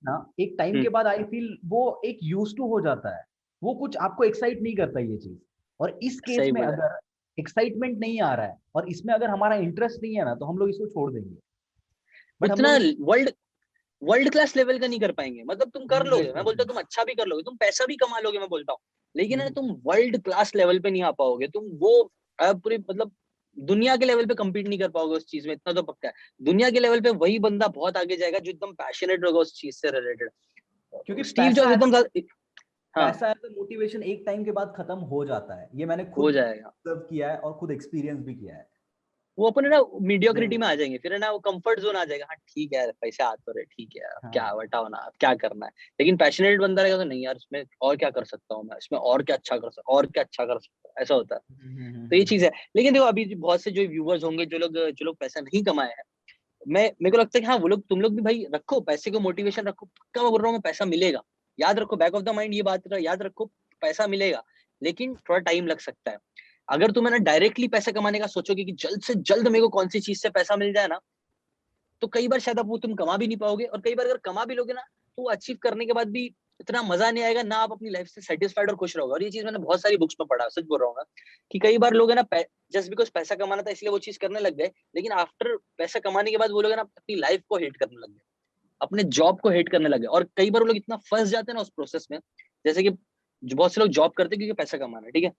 ना, एक टाइम के बाद आई फील वो एक यूज टू हो जाता है, वो कुछ आपको एक्साइट नहीं करता ये चीज। और इस केस सही में बोला। अगर एक्साइटमेंट नहीं आ रहा है और इसमें अगर हमारा इंटरेस्ट नहीं है ना, तो हम लोग इसको छोड़ देंगे। बट हम उतना लोग वर्ल्ड वर्ल्ड क्लास लेवल का नहीं कर पाएंगे, मतलब तुम कर लोगे, हंड्रेड मैं बोलता हूँ परसेंट तुम अच्छा भी कर लोगे, तुम पैसा भी कमा लोगे, मैं बोलता हूँ, लेकिन है ना तुम वर्ल्ड क्लास लेवल पे नहीं आ पाओगे, तुम वो पूरी मतलब दुनिया के लेवल पे compete नहीं कर पाओगे उस चीज में, इतना तो पक्का है। दुनिया के लेवल पे वही बंदा बहुत आगे जाएगा जो एकदम पैशनेट होगा उस चीज से रिलेटेड। क्योंकि स्टीव जॉब्स एकदम हाँ, पैसा एज मोटिवेशन एक टाइम के बाद खत्म हो जाता है, ये मैंने हो खुद जाएगा। ऑब्जर्व किया है और खुद एक्सपीरियंस भी किया है। वो अपने ना मीडियोक्रिटी में जी। आ जाएंगे, फिर है ना वो कंफर्ट जोन आ जाएगा, हाँ ठीक है यार पैसे आ तो रहे, ठीक है यार, अब क्या हाँ। बताओ ना, अब क्या करना है। लेकिन पैशनेट बंदा रहेगा तो नहीं यार, इसमें और क्या कर सकता हूँ मैं, इसमें और क्या अच्छा कर सकता, और क्या अच्छा कर सकता हूँ, ऐसा होता है। तो ये चीज है। लेकिन देखो अभी बहुत से जो व्यूअर्स होंगे, जो लोग पैसा नहीं कमाए हैं, मैं मेरे को लगता है कि हाँ वो लोग, तुम लोग भी भाई रखो पैसे को, मोटिवेशन रखो, पक्का मैं बोल रहा हूँ, मैं पैसा मिलेगा। याद रखो, बैक ऑफ द माइंड ये बात याद रखो, पैसा मिलेगा, लेकिन थोड़ा टाइम लग सकता है। अगर तुम है ना डायरेक्टली पैसा कमाने का सोचोगे कि जल्द से जल्द मेरे को कौन सी चीज से पैसा मिल जाए ना, तो कई बार शायद अब वो तुम कमा भी नहीं पाओगे, और कई बार अगर कमा भी लोगे ना, तो अचीव करने के बाद भी इतना मजा नहीं आएगा ना, आप अपनी लाइफ से सेटिस्फाइड और खुश रहोगे। और ये चीज मैंने बहुत सारी बुक्स में पढ़ा, सच बोल रहा हूँ मैं, कि कई बार लोग है ना जस्ट बिकॉज पैसा कमाना था इसलिए वो चीज करने लग गए, लेकिन आफ्टर पैसा कमाने के बाद वो लोग है ना अपनी लाइफ को हेट करने लग गए, अपने जॉब को हेट करने लगे। और कई बार वो लोग इतना फंस जाते हैं ना उस प्रोसेस में, जैसे कि बहुत से लोग जॉब करते हैं क्योंकि पैसा कमाना है, ठीक है,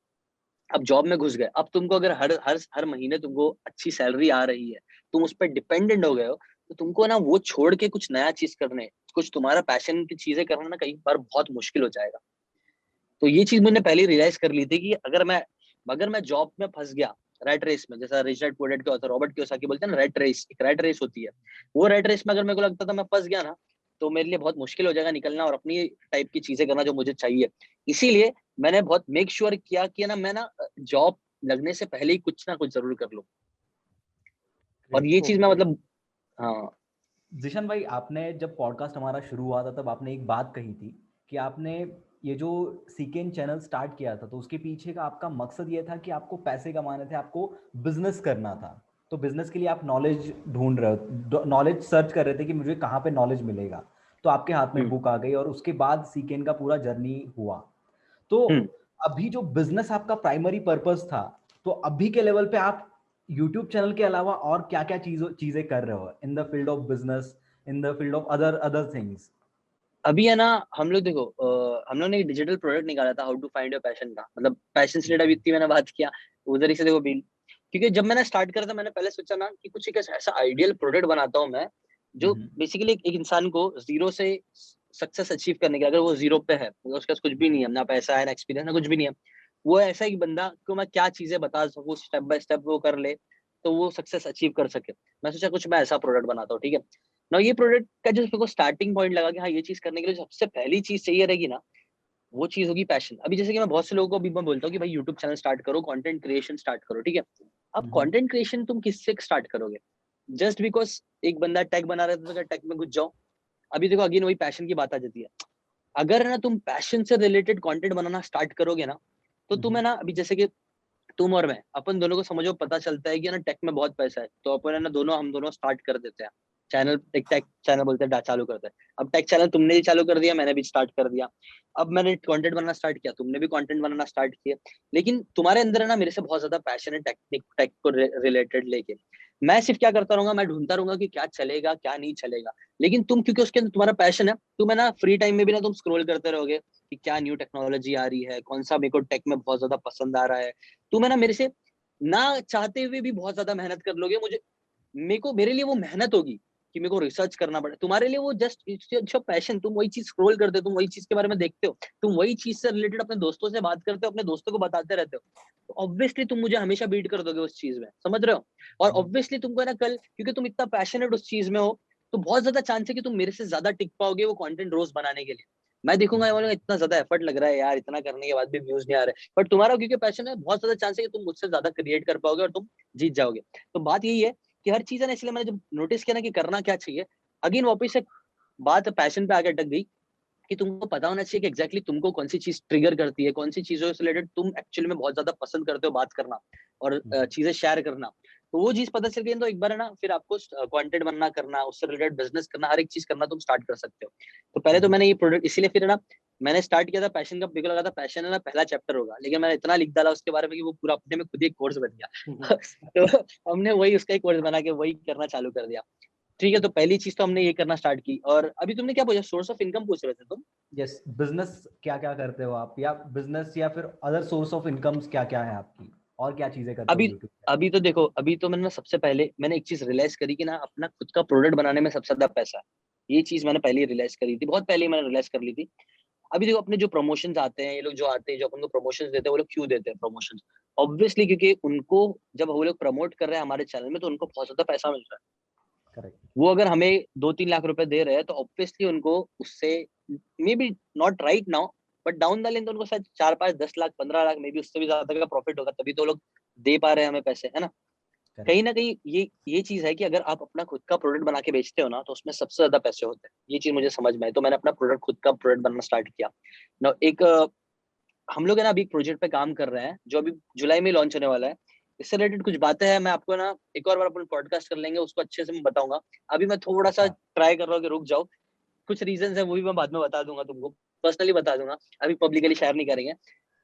अब जॉब में घुस गए, अब तुमको अगर हर हर हर महीने तुमको अच्छी सैलरी आ रही है, तुम उस पर डिपेंडेंट हो गए हो, तो तुमको ना वो छोड़ के कुछ नया चीज करने, कुछ तुम्हारा पैशन की चीजें करना ना कई बार बहुत मुश्किल हो जाएगा। तो ये चीज मैंने पहले रियलाइज कर ली थी कि अगर मैं जॉब में फंस गया, रेट रेस में, जैसा रिचर्ड पुएडेट के ऑथर रॉबर्ट कियोसाकी बोलते हैं ना, रेट रेस, एक रेट रेस होती है, वो रेट रेस में अगर मेरे को लगता था मैं फंस गया ना, तो मेरे लिए बहुत मुश्किल हो जाएगा निकलना और अपनी टाइप की चीजें करना जो मुझे चाहिए। इसीलिए मैंने बहुत मेक श्योर किया कि ना मैं ना जॉब लगने से पहले ही कुछ ना कुछ जरूर कर लूं। और ये चीज मैं ओके। मतलब, हाँ। जिशन भाई, आपने जब पॉडकास्ट हमारा शुरू हुआ था तब आपने एक बात कही थी कि आपने ये जो सीकेन चैनल स्टार्ट किया था, तो उसके पीछे का आपका मकसद ये था कि आपको पैसे कमाने थे, आपको बिजनेस करना था। तो बिजनेस के लिए आप नॉलेज ढूंढ रहे हो, नॉलेज सर्च कर रहे थे कि मुझे कहाँ पे नॉलेज मिलेगा, तो आपके हाथ में बुक आ गई और उसके बाद सीकेन का पूरा जर्नी हुआ। तो अभी जो बिजनेस आपका प्राइमरी पर्पस था, तो अभी के लेवल पे आप यूट्यूब चैनल के अलावा और क्या क्या चीजें कर रहे हो in the field of business, in the field of other things? अभी है ना, हम लोग देखो हम लोग ने एक डिजिटल प्रोडक्ट निकाला था, how to find your passion का, मतलब पैशन से रिलेटेड इतनी मैंने बात किया उधर ही से देखो बिल, क्योंकि जब मैंने स्टार्ट करा था मैंने पहले सोचा ना कि कुछ एक ऐसा आइडियल प्रोडक्ट बनाता हूँ मैं जो बेसिकली एक इंसान को जीरो से सक्सेस अचीव करने के, अगर वो जीरो पे है, उसके पास कुछ भी नहीं है, ना पैसा है ना एक्सपीरियंस ना कुछ भी नहीं है, वो ऐसा एक बंदा को मैं क्या चीजें बता सकूँ स्टेप बाय स्टेप वो कर ले तो वो सक्सेस अचीव कर सके। मैं सोचा कुछ मैं ऐसा प्रोडक्ट बनाता हूँ, ठीक है ना। ये प्रोडक्ट का जो मेरे को स्टार्टिंग पॉइंट लगा कि हाँ ये चीज करने के लिए सबसे पहली चीज चाहिए रहेगी ना, वो चीज होगी पैशन। अभी जैसे कि मैं बहुत से लोगों को अभी मैं बोलता हूँ कि भाई यूट्यूब चैनल स्टार्ट करो, कंटेंट क्रिएशन स्टार्ट करो, ठीक है। अब कंटेंट क्रिएशन तुम किससे स्टार्ट करोगे? जस्ट बिकॉज एक बंदा टैग बना रहा था तो टैग में घुस जाओ। अभी देखो अगेन वही पैशन की बात आ जाती है। अगर ना तुम पैशन से रिलेटेड कंटेंट बनाना स्टार्ट करोगे ना, तो तुम्हें ना, अभी जैसे कि तुम और मैं, अपन दोनों को समझो पता चलता है कि ना टेक में बहुत पैसा है, तो अपन है ना दोनों हम दोनों स्टार्ट कर देते हैं चैनल, एक टेक चैनल बोलते हैं चालू करते हैं। अब टेक चैनल तुमने भी चालू कर दिया, मैंने भी स्टार्ट कर दिया। अब मैंने कंटेंट बनाना स्टार्ट किया, तुमने भी कंटेंट बनाना स्टार्ट किया, लेकिन तुम्हारे अंदर है ना मेरे से बहुत ज्यादा पैशन है टेक को रिलेटेड लेके। मैं सिर्फ क्या करता रहूंगा, मैं ढूंढता रहूंगा कि क्या चलेगा क्या नहीं चलेगा, लेकिन तुम क्योंकि उसके अंदर तुम्हारा पैशन है, तुम है ना फ्री टाइम में भी ना तुम स्क्रॉल करते रहोगे कि क्या न्यू टेक्नोलॉजी आ रही है, कौन सा मेरे को टेक में बहुत ज्यादा पसंद आ रहा है। तुम है ना मेरे से ना चाहते हुए भी बहुत ज्यादा मेहनत कर लोगे। मेरे लिए वो मेहनत होगी कि मेरे को रिसर्च करना पड़े, तुम्हारे लिए वो जस्ट जो पैशन, तुम वही चीज स्क्रॉल करते हो, तुम वही चीज के बारे में देखते हो, तुम वही चीज से रिलेटेड अपने दोस्तों से बात करते हो, अपने दोस्तों को बताते रहते हो, तो ऑब्वियसली तुम मुझे हमेशा बीट कर दोगे उस चीज में, समझ रहे हो। और ऑब्वियसली तुमको ना कल, क्योंकि तुम इतना पैशनेट उस चीज में हो, तो बहुत ज्यादा चांस है कि तुम मेरे से ज्यादा टिक पाओगे वो कंटेंट रोज बनाने के लिए। मैं देखूंगा बोलूंगा इतना ज्यादा एफर्ट लग रहा है यार, इतना करने के बाद भी व्यूज नहीं आ रहे, बट तुम्हारा क्योंकि पैशन है, बहुत ज्यादा चांस है कि तुम मुझसे ज्यादा क्रिएट कर पाओगे और तुम जीत जाओगे। तो बात यही है कि हर चीज है ना, इसलिए मैंने जब नोटिस किया ना कि करना क्या चाहिए, अगेन वापस से बात पैशन पे आके अटक गई कि तुमको पता होना चाहिए कि एग्जैक्टली तुमको कौन सी चीज ट्रिगर करती है, कौन सी चीजों से रिलेटेड तुम एक्चुअली में बहुत ज्यादा पसंद करते हो बात करना और चीजें शेयर करना। तो वो चीज पता चल गई तो एक बार है ना फिर आपको कंटेंट बनना करना, उससे रिलेटेड बिजनेस करना, हर एक चीज करना तुम स्टार्ट कर सकते हो। तो पहले तो मैंने ये प्रोडक्ट इसीलिए फिर है ना मैंने स्टार्ट किया था पैशन का, बिल्कुल लगा था पैशन है ना पहला चैप्टर होगा, लेकिन मैंने इतना लिख डाला उसके बारे में कि वो पूरा अपने में खुद ही एक कोर्स बन गया। तो हमने वही उसका एक कोर्स बना के वही करना चालू कर दिया। ठीक है, तो पहली चीज तो हमने ये करना स्टार्ट की। और अभी तुमने क्या पूछा, सोर्स ऑफ इनकम पूछ रहे थे तुम? यस, बिजनेस क्या क्या करते हो आप, या बिजनेस या फिर अदर सोर्स ऑफ इनकम्स क्या क्या है आपकी, और क्या चीजें करते हो अभी यूट्यूब पे? अभी तो देखो, अभी तो मैंने ना सबसे पहले मैंने एक चीज रियलाइज करी कि ना अपना खुद का प्रोडक्ट बनाने में सबसे ज्यादा पैसा है। ये चीज मैंने पहले रियलाइज करी थी, बहुत पहले मैंने रियलाइज कर ली थी। अभी देखो अपने जो प्रमोशंस आते हैं, ये लोग जो आते हैं जो अपन को प्रमोशंस देते हैं, वो लोग क्यों देते हैं प्रमोशंस? ऑब्वियसली क्योंकि उनको जब वो लोग प्रमोट कर रहे हैं हमारे चैनल में तो उनको बहुत ज्यादा पैसा मिल रहा है। करेक्ट। वो अगर हमें 2-3 लाख रुपए दे रहे हैं तो ऑब्वियसली उनको उससे may be not right now but down the line तो उनको शायद 4-5-10 लाख 15 लाख मे बी उससे भी ज्यादा का प्रॉफिट होगा, तभी तो लोग दे पा रहे हैं हमें पैसे, है ना। कहीं ना कहीं ये चीज है कि अगर आप अपना खुद का प्रोडक्ट बना के बेचते हो ना तो उसमें सबसे ज्यादा पैसे होते हैं। ये चीज मुझे समझ में आई, तो मैंने अपना प्रोडक्ट खुद का प्रोडक्ट बनाना स्टार्ट किया ना। हम लोग है ना अभी एक प्रोजेक्ट पे काम कर रहे हैं जो अभी जुलाई में लॉन्च होने वाला है। इससे रिलेटेड कुछ बातें हैं, मैं आपको ना एक और बार अपन पॉडकास्ट कर लेंगे, उसको अच्छे से मैं बताऊंगा। अभी मैं थोड़ा सा ट्राई कर रहा हूँ कि रुक जाओ, कुछ रीजन है वो भी मैं बाद में बता दूंगा तुमको, पर्सनली बता दूंगा, अभी पब्लिकली शेयर नहीं करेंगे।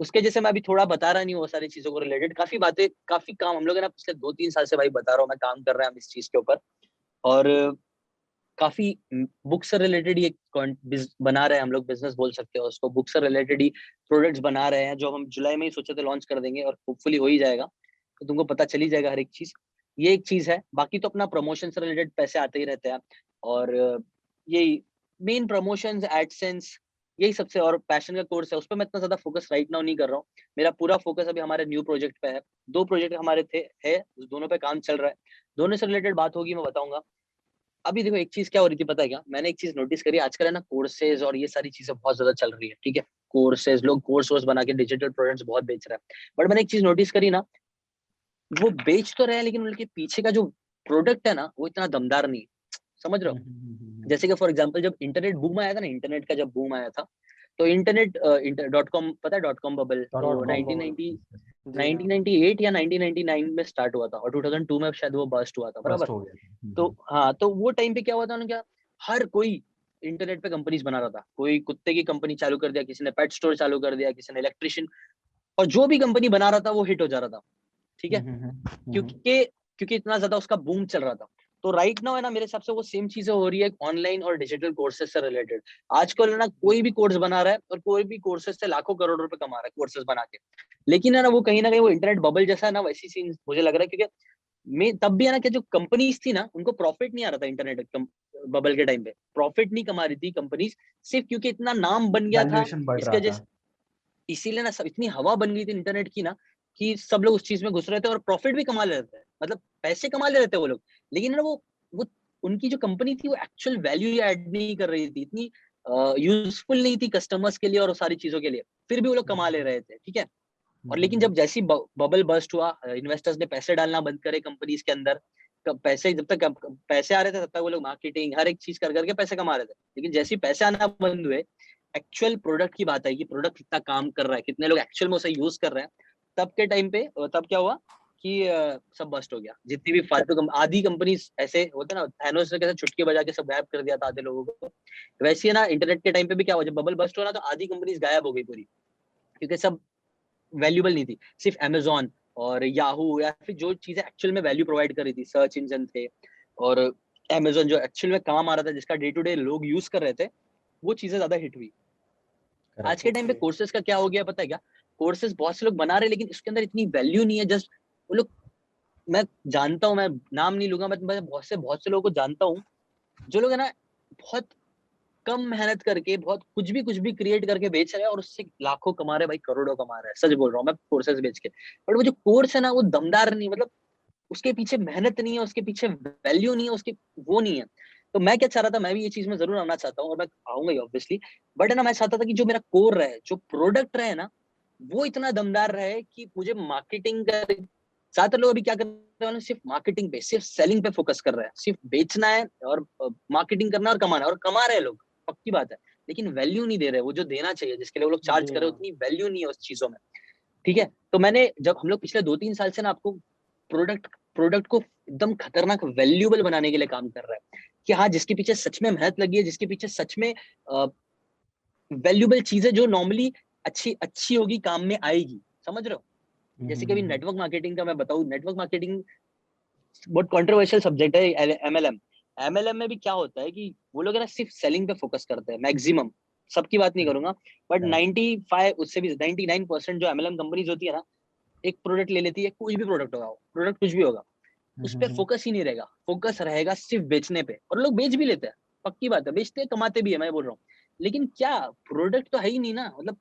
उसके जैसे मैं अभी थोड़ा बता रहा नहीं हूँ वो सारी चीजों को रिलेटेड, काफी बातें काफी काम हम लोग है ना पिछले 2-3 साल से भाई बता रहा हूँ मैं, काम कर रहे हैं हम इस चीज के ऊपर। और काफी बुक से रिलेटेड ही बना रहे हैं हम लोग, बिजनेस बोल सकते हो उसको, बुक से रिलेटेड ही प्रोडक्ट्स बना रहे हैं जो हम जुलाई में ही सोचे थे लॉन्च कर देंगे और होपफुली हो ही जाएगा, तो तुमको पता चल ही जाएगा हर एक चीज। ये एक चीज है, बाकी तो अपना प्रमोशन से रिलेटेड पैसे आते ही रहते हैं। और यही मेन प्रमोशंस एडसेंस यही सबसे, और पैशन का कोर्स है उस पर मैं इतना ज्यादा फोकस राइट नाउ नहीं कर रहा हूँ। मेरा पूरा फोकस अभी हमारे न्यू प्रोजेक्ट पे है। 2 प्रोजेक्ट हमारे थे है, दोनों पे काम चल रहा है, दोनों से रिलेटेड बात होगी मैं बताऊंगा। अभी देखो एक चीज क्या हो रही थी पता है क्या, मैंने एक चीज नोटिस करी आजकल है ना, कोर्सेज और ये सारी चीजें बहुत ज्यादा चल रही है, ठीक है। कोर्सेज, लोग कोर्स बना के डिजिटल प्रोडक्ट्स बहुत बेच रहे हैं, बट मैंने एक चीज नोटिस करी ना, वो बेच तो रहे हैं लेकिन उनके पीछे का जो प्रोडक्ट है ना वो इतना दमदार नहीं, समझ रहे हो। जैसे कि फॉर एग्जांपल जब इंटरनेट बूम आया था ना, इंटरनेट का जब बूम आया था, तो इंटरनेट .com पता है, .com बबल, तो 1990 जी हाँ 1998 या 1999 में स्टार्ट हुआ था और 2002 में शायद वो बस्ट हुआ था, बस्ट बराबर। हो गया था। तो हाँ, तो वो टाइम पे क्या हुआ था उन्होंने, क्या हर कोई इंटरनेट पे कंपनीज बना रहा था। कोई कुत्ते की कंपनी चालू कर दिया, किसी ने पेट स्टोर चालू कर दिया, किसी ने इलेक्ट्रिशियन, और जो भी कंपनी बना रहा था वो हिट हो जा रहा था, ठीक है, क्योंकि क्योंकि इतना ज्यादा उसका बूम चल रहा था। तो राइट नाउ है ना, मेरे हिसाब से वो सेम चीजें हो रही है ऑनलाइन और डिजिटल कोर्सेज से रिलेटेड। आजकल है ना, कोई भी कोर्स बना रहा है और कोई भी कोर्सेज से लाखों करोड़ रुपए कमा रहा है कोर्सेज बना के, लेकिन है ना वो कहीं ना कहीं वो इंटरनेट बबल जैसा है ना, वैसी सीन मुझे लग रहा है। क्योंकि मैं तब भी है ना कि जो कंपनीज थी ना, उनको प्रॉफिट नहीं आ रहा था इंटरनेट बबल के टाइम पे, प्रॉफिट नहीं कमा रही थी कंपनीज, सिर्फ क्योंकि इतना नाम बन गया था। वैल्यूएशन बढ़ इसके रहा वजह था। से इसीलिए ना सब इतनी हवा बन गई थी इंटरनेट की ना, कि सब लोग उस चीज में घुस रहे थे और प्रॉफिट भी कमा ले रहे थे, मतलब पैसे कमा ले रहे थे वो लोग। लेकिन ना वो उनकी जो कंपनी थी वो एक्चुअल वैल्यू ऐड नहीं कर रही थी, इतनी यूजफुल नहीं थी कस्टमर्स के लिए और सारी चीजों के लिए, फिर भी वो लोग कमा ले रहे थे, ठीक है। और लेकिन जब जैसी बबल बस्ट हुआ, इन्वेस्टर्स ने पैसे डालना बंद करे कंपनीज के अंदर, पैसे जब तक पैसे आ रहे थे तब तक वो लोग मार्केटिंग हर एक चीज कर करके पैसे कमा रहे थे। लेकिन जैसे ही पैसे आना बंद हुए, एक्चुअल प्रोडक्ट की बात आई कि प्रोडक्ट कितना काम कर रहा है, कितने लोग एक्चुअल में उसे यूज कर रहे हैं, तब के टाइम पे तब क्या हुआ कि सब बस्ट हो गया। जितनी भी फालतू आधी कंपनी ऐसे होते ना, थैनोस ने कैसे चुटकी बजा के सब गायब कर दिया था आधे लोगों को, वैसे ही ना इंटरनेट के टाइम पे भी क्या हुआ, जब बबल बस्ट हो ना तो आधी कंपनीज गायब हो गई पूरी, क्योंकि सब वैल्यूबल नहीं थी। सिर्फ अमेजोन और याहू या फिर जो चीजें एक्चुअल में वैल्यू प्रोवाइड कर रही थी, सर्च इंजन थे, और अमेजोन जो एक्चुअल में काम आ रहा था, जिसका डे टू डे लोग यूज कर रहे थे, वो चीजें ज्यादा हिट हुई। आज के टाइम पे कोर्सेज का क्या हो गया पता है क्या, कोर्सेज बहुत से लोग बना रहे हैं लेकिन इसके अंदर इतनी वैल्यू नहीं है। जस्ट वो लोग, मैं जानता हूँ, मैं नाम नहीं लूंगा, मैं बहुत से लोगों को जानता हूँ, जो लोग है ना बहुत कम मेहनत करके बहुत कुछ भी क्रिएट करके बेच रहे हैं और उससे लाखों कमा रहे हैं भाई, करोड़ों कमा रहे हैं, सच बोल रहा हूँ मैं, कोर्सेज बेच के। बट वो जो कोर्स है ना वो दमदार नहीं, मतलब उसके पीछे मेहनत नहीं है, उसके पीछे वैल्यू नहीं है, उसके वो नहीं है। तो मैं क्या चाह रहा था, मैं भी ये चीज में जरूर आना चाहता हूँ और मैं आऊंगा ही ऑब्वियसली, बट है ना मैं चाहता था कि जो मेरा कोर रहे, जो प्रोडक्ट रहे ना, वो इतना दमदार रहे कि मुझे मार्केटिंग कर, ज्यादातर लोग अभी क्या कर रहे हैं, सिर्फ मार्केटिंग पे, सिर्फ सेलिंग पे फोकस कर रहे हैं, सिर्फ बेचना है और मार्केटिंग करना और कमाना है, और कमा रहे हैं लोग, पक्की बात है, लेकिन वैल्यू नहीं दे रहे, वो जो देना चाहिए, जिसके लिए वो लोग चार्ज जी कर रहे हाँ उतनी वैल्यू नहीं है उस चीजों में, ठीक है। तो मैंने, जब हम लोग पिछले 2-3 साल से ना आपको प्रोडक्ट प्रोडक्ट को एकदम खतरनाक वैल्यूबल बनाने के लिए काम कर रहा है, कि हाँ जिसके पीछे सच में मेहनत लगी है, जिसके पीछे सच में वैल्यूबल चीजें जो नॉर्मली अच्छी अच्छी होगी, काम में आएगी, समझ रहे हो। जैसे कि अभी नेटवर्क मार्केटिंग का मैं बताऊं, नेटवर्क मार्केटिंग बहुत कंट्रोवर्शियल सब्जेक्ट है। एमएलएम एमएलएम में भी क्या होता है कि वो लोग है ना सिर्फ सेलिंग पे फोकस करते हैं मैक्सिमम, सबकी बात नहीं करूंगा, बट 95 उससे भी 99% जो एमएलएम कंपनीज होती है ना, एक प्रोडक्ट ले लेती है, कोई भी प्रोडक्ट होगा, प्रोडक्ट कुछ भी होगा, उस पर फोकस ही नहीं रहेगा, फोकस रहेगा सिर्फ बेचने पे, और लोग बेच भी लेते हैं, पक्की बात है, बेचते हैं कमाते भी है, मैं बोल रहा हूँ। लेकिन क्या प्रोडक्ट तो है ही नहीं ना, मतलब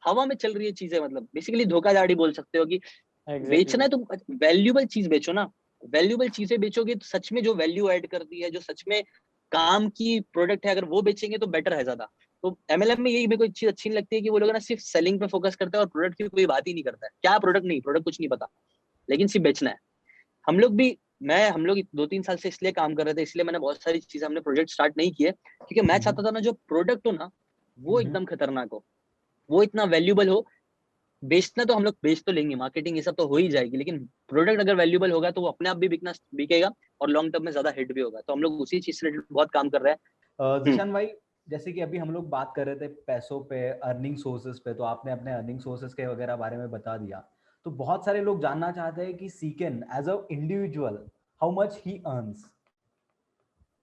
हवा में चल रही है चीजें, मतलब बेसिकली धोखाधड़ी बोल सकते हो कि बेचना एग्जैक्टली है तो वैल्यूबल चीज बेचो ना, वैल्यूबल चीजें बेचोगे तो सच में जो वैल्यू ऐड करती है, जो सच में काम की प्रोडक्ट है, अगर वो बेचेंगे तो बेटर है ज्यादा। तो एमएलएम में यही मेरे को चीज अच्छी नहीं लगती है कि वो लोग ना सिर्फ सेलिंग पे फोकस करते हैं और प्रोडक्ट की कोई बात ही नहीं करता है, क्या प्रोडक्ट, नहीं प्रोडक्ट कुछ नहीं पता, लेकिन सिर्फ बेचना है। हम लोग भी, हम लोग 2-3 साल से इसलिए काम कर रहे थे, इसलिए मैंने बहुत सारी चीजें, हमने प्रोजेक्ट स्टार्ट नहीं किए, क्योंकि मैं चाहता था ना जो प्रोडक्ट हो ना वो एकदम खतरनाक हो, वो इतना वैल्यूबल हो। बेचना तो हम लोग बेच तो लेंगे, मार्केटिंग ये सब तो हो ही जाएगी, लेकिन प्रोडक्ट अगर वैल्यूबल होगा तो वो अपने आप भी बिकेगा और लॉन्ग टर्म में ज्यादा हिट भी होगा। तो हम लोग उसी चीज से बहुत काम कर रहे हैं। जिशान भाई, जैसे कि अभी हम लोग बात कर रहे थे पैसों पे, अर्निंग सोर्सेज पे, तो आपने अपने अर्निंग सोर्सेज के वगैरह बारे में बता दिया। तो बहुत सारे लोग जानना चाहते हैं कि सीकेन as a individual how much he earns.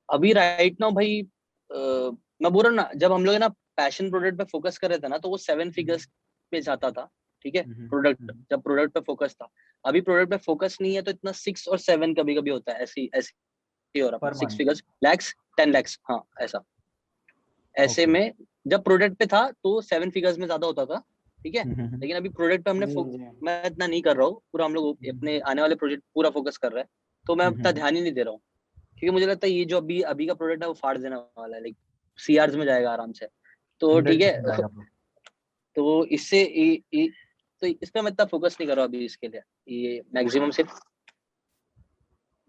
अभी राइट नाउ भाई, मैं बोल रहा हूँ ना, जब हम लोग ना पैशन प्रोडक्ट पे फोकस कर रहे थे ना, तो वो 7 फिगर्स पे जाता था, ठीक है, प्रोडक्ट, जब प्रोडक्ट पे फोकस था। अभी प्रोडक्ट पे फोकस नहीं है तो इतना 6 और 7 कभी कभी होता है, ऐसी ऐसी हो रहा है, पर 6 फिगर्स, लैक्स, 10 lakhs, हाँ ऐसा। ऐसे ओके। में जब प्रोडक्ट पे था तो 7 फिगर्स में ज्यादा होता था, ठीक है। लेकिन अभी प्रोडक्ट पे हमने जी जी मैं इतना नहीं कर रहा हूँ, पूरा हम लोग अपने आने वाले प्रोजेक्ट पूरा फोकस कर रहे हैं, तो मैं उतना ध्यान ही नहीं दे रहा हूँ, क्योंकि मुझे लगता है ये जो अभी अभी का प्रोडक्ट है वो फाड़ देने वाला है, लाइक सीआरस में जाएगा आराम से, तो ठीक 100% है। जाएगा bro। तो इससे तो इस पे मैं इतना फोकस नहीं कर रहा अभी इसके लिए, ये मैक्सिमम सिर्फ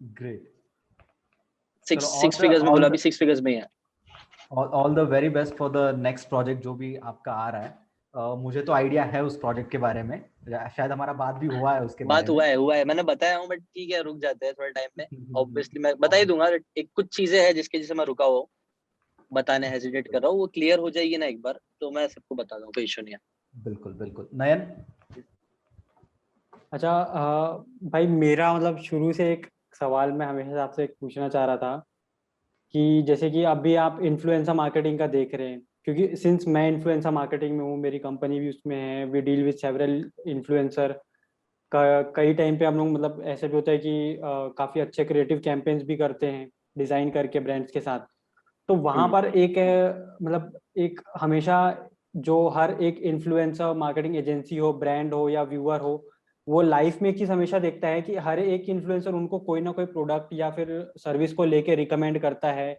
ग्रेट। चलो, सिक्स सिक्स फिगर्स में बोला, अभी 6 फिगर्स में ही है। All the very best for the next project जो भी आपका आ रहा है। मुझे तो आइडिया है उस प्रोजेक्ट के बारे में, शायद हमारा बात भी हुआ है उसके बात बारे हुआ है मैंने बताया हूँ, बट ठीक है रुक जाते हैं थोड़े टाइम में। में। ऑब्वियसली मैं बता ही दूंगा, एक कुछ चीजें हैं जिसके जैसे मैं रुका हुआ बताने हेजिटेट कर रहा हूँ, वो क्लियर हो जाएगी ना एक बार तो मैं सबको बता दूंगा, कोई इशू नहीं है। बिल्कुल बिल्कुल। नयन? अच्छा भाई मेरा मतलब शुरू से एक सवाल मैं हमेशा आपसे एक पूछना चाह रहा था कि जैसे कि अभी आप इन्फ्लुएंसर मार्केटिंग का देख रहे हैं, क्योंकि सिंस मैं इन्फ्लुएंसर मार्केटिंग में हूँ, मेरी कंपनी भी उसमें है, we deal with several influencer का। कई टाइम पे हम लोग मतलब ऐसे भी होता है कि काफ़ी अच्छे क्रिएटिव कैंपेन्स भी करते हैं डिज़ाइन करके ब्रांड्स के साथ। तो वहाँ पर एक मतलब एक हमेशा जो हर एक इन्फ्लुएंसर मार्केटिंग एजेंसी हो, ब्रांड हो या व्यूअर हो, वो लाइफ में एक चीज हमेशा देखता है कि हर एक इन्फ्लुएंसर उनको कोई ना कोई प्रोडक्ट या फिर सर्विस को लेके रिकमेंड करता है,